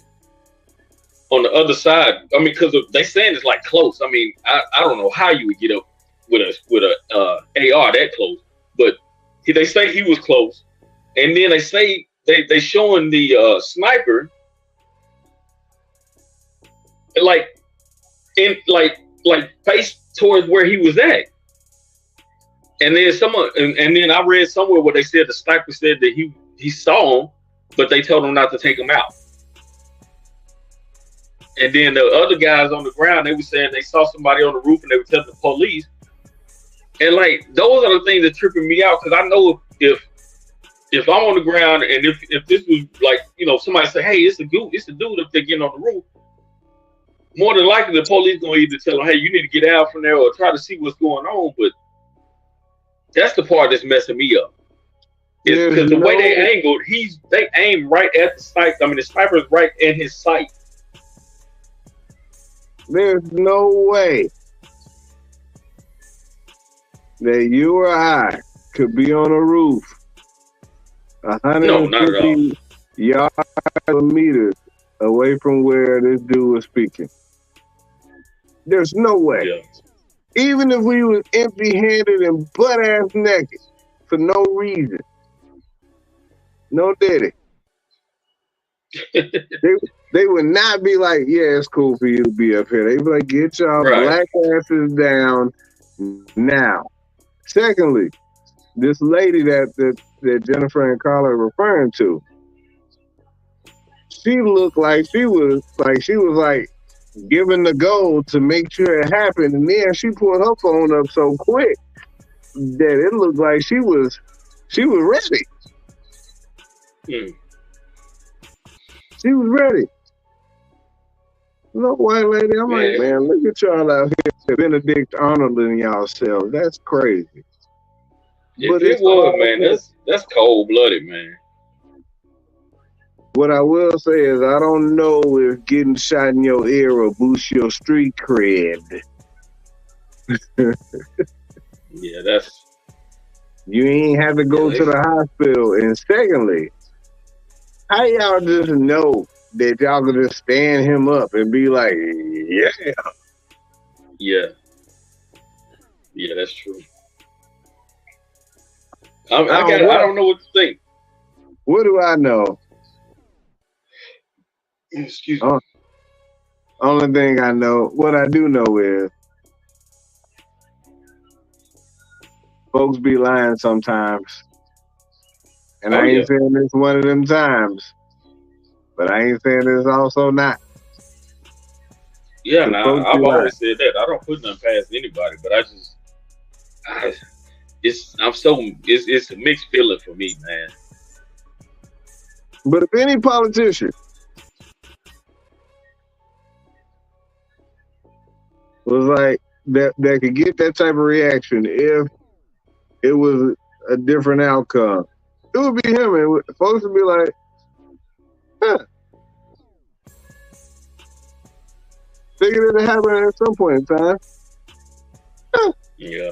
on the other side. I mean, because they saying it's like close. I mean, I don't know how you would get up with a AR that close, but they say he was close, and then they say they showing the sniper like face towards where he was at. And then and then I read somewhere where they said the sniper said that he saw him, but they told him not to take him out. And then the other guys on the ground, they were saying they saw somebody on the roof and they were telling the police. And like those are the things that tripping me out, because I know if I'm on the ground and if this was like, you know, somebody say, hey, it's the dude if they're getting on the roof, more than likely the police gonna either tell them, hey, you need to get out from there, or try to see what's going on. But that's the part that's messing me up. Because the way they angled, they aimed right at the sniper. I mean, the sniper's right in his sight. There's no way that you or I could be on a roof 150 yards or meters away from where this dude was speaking. There's no way. Yeah. Even if we was empty-handed and butt-ass naked for no reason. No diddy. They would not be like, yeah, it's cool for you to be up here. They'd be like, get y'all black asses down now. Secondly, this lady that Jennifer and Carla are referring to, she looked like she was given the goal to make sure it happened, and then she pulled her phone up so quick that it looked like she was ready. She was ready. Little white lady, I'm like, man, look at y'all out here, Benedict Arnolding yourselves. That's crazy. But it was, man. That's cold blooded, man. What I will say is I don't know if getting shot in your ear will boost your street cred. Yeah, that's. You ain't have to go to the hospital. And secondly, how y'all just know that y'all could just stand him up and be like, yeah. Yeah. Yeah, that's true. I don't know what to think. What do I know? Excuse me. Only thing I know, what I do know is folks be lying sometimes. And I ain't saying this one of them times. But I ain't saying this also not. Yeah, now I've always said that. I don't put nothing past anybody, but it's a mixed feeling for me, man. But if any politician was like that could get that type of reaction if it was a different outcome, it would be him. And folks would be like, huh. Figured it happened at some point in time. Huh. Yeah.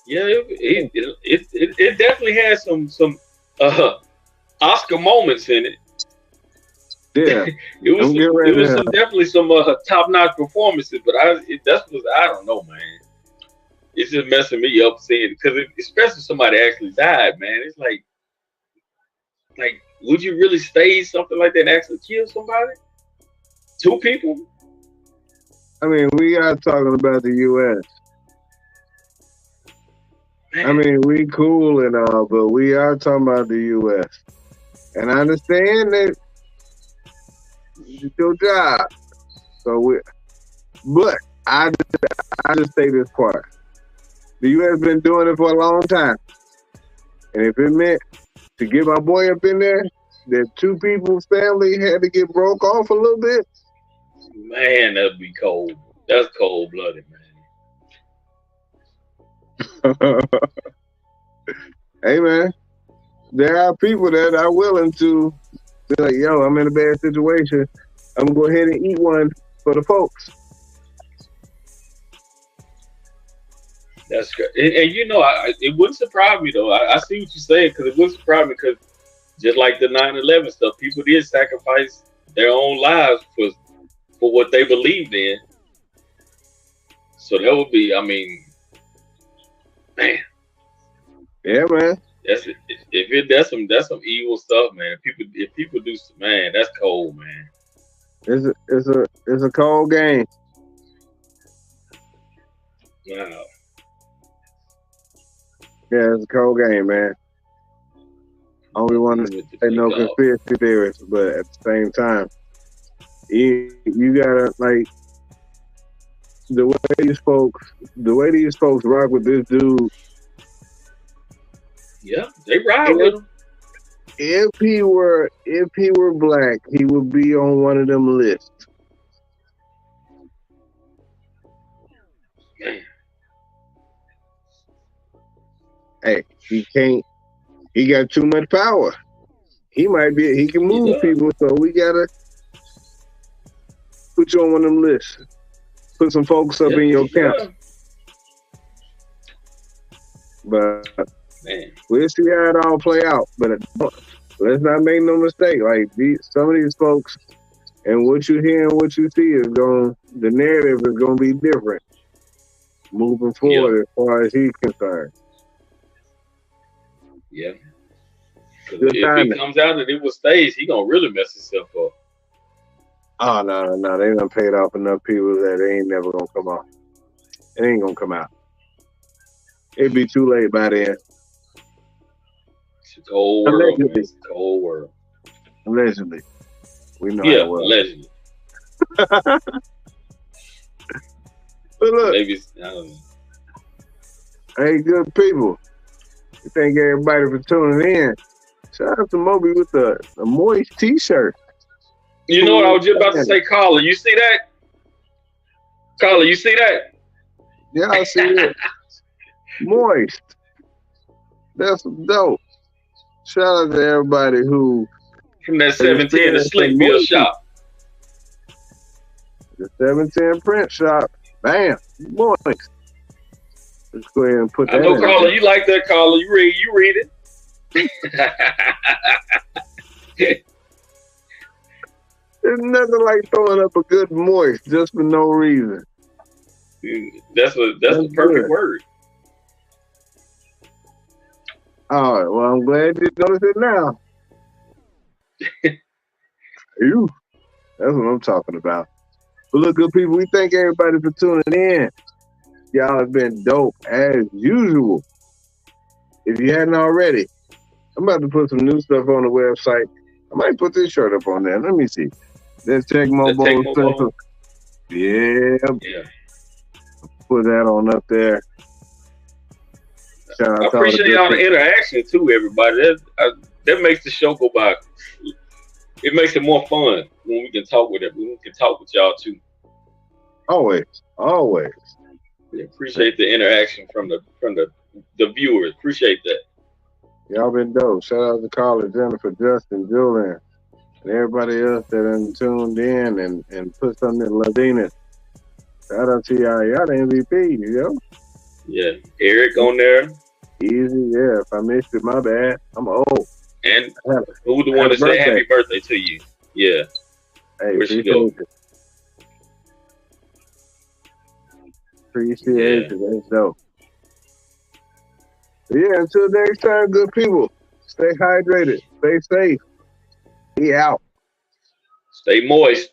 Yeah, it definitely has some Oscar moments in it. Yeah, it was definitely some top-notch performances, but I don't know, man. It's just messing me up seeing it because especially somebody actually died, man. It's like, would you really stage something like that and actually kill somebody? 2 people? I mean, we are talking about the U.S. Man. I mean, we cool and all, but we are talking about the U.S. And I understand that it's your job. But I just say this part. The U.S. been doing it for a long time. And if it meant to get my boy up in there, that 2 people's family had to get broke off a little bit. Man, that'd be cold. That's cold-blooded, man. Hey, man. There are people that are willing to be like, yo, I'm in a bad situation. I'm going to go ahead and eat one for the folks. That's good. And you know, it wouldn't surprise me, though. I see what you're saying, because it wouldn't surprise me, because just like the 9/11 stuff, people did sacrifice their own lives for what they believed in. So that would be, I mean, man. Yeah, man. That's some evil stuff, man. If people do, man, that's cold, man. It's a cold game. Wow. Yeah, it's a cold game, man. Only want to say no conspiracy theories, but at the same time, you gotta, like, the way these folks rock with this dude. Yeah, they ride with him. If he were black, he would be on one of them lists. Man. Hey, he got too much power. He can move people, so we gotta put you on one of them lists. Put some folks up in your camp. But man, we'll see how it all play out. But let's not make no mistake. Like some of these folks, and what you hear and what you see the narrative is gonna be different moving forward as far as he's concerned. Yeah. Because if it comes out that it was staged, he gonna really mess himself up. Oh no, they done paid off enough people that they ain't never gonna come out. It ain't gonna come out. It'd be too late by then. It's a cold world, man. It's a cold world. Allegedly. We know how it was. Allegedly. But look, maybe I don't know. Hey, good people. Thank everybody for tuning in. Shout out to Moby with the moist t-shirt. You know what I was just about to say, Carla. You see that? Carla, you see that? Yeah, I see it. Moist. That's dope. Shout out to everybody who from that 710 to Slickville shop. The 710 print shop. Bam. Boys. Let's go ahead and put that I know, in. caller, you like that, caller. You read it. There's nothing like throwing up a good moist just for no reason. That's a perfect good word. All right. Well, I'm glad you noticed it now. Ew. That's what I'm talking about. But look, good people, we thank everybody for tuning in. Y'all have been dope as usual. If you hadn't already, I'm about to put some new stuff on the website. I might put this shirt up on there. Let me see. Let's check Mobile Central. Yeah. Put that on up there. I appreciate all the interaction too, everybody. That makes the show go by. It makes it more fun when we can talk with it. When we can talk with y'all too. Always. We appreciate the interaction from the viewers. Appreciate that. Y'all been dope. Shout out to Carla, Jennifer, Justin, Julian, and everybody else that tuned in and put something in Ladina. Shout out to y'all. Y'all the MVP, yo. Yeah. Eric on there. Easy, yeah. If I missed it, my bad. I'm old. And who the one that said happy birthday to you? Yeah. Hey, where she go? Appreciate it. That's dope. But yeah, until next time, good people. Stay hydrated. Stay safe. Be out. Stay moist.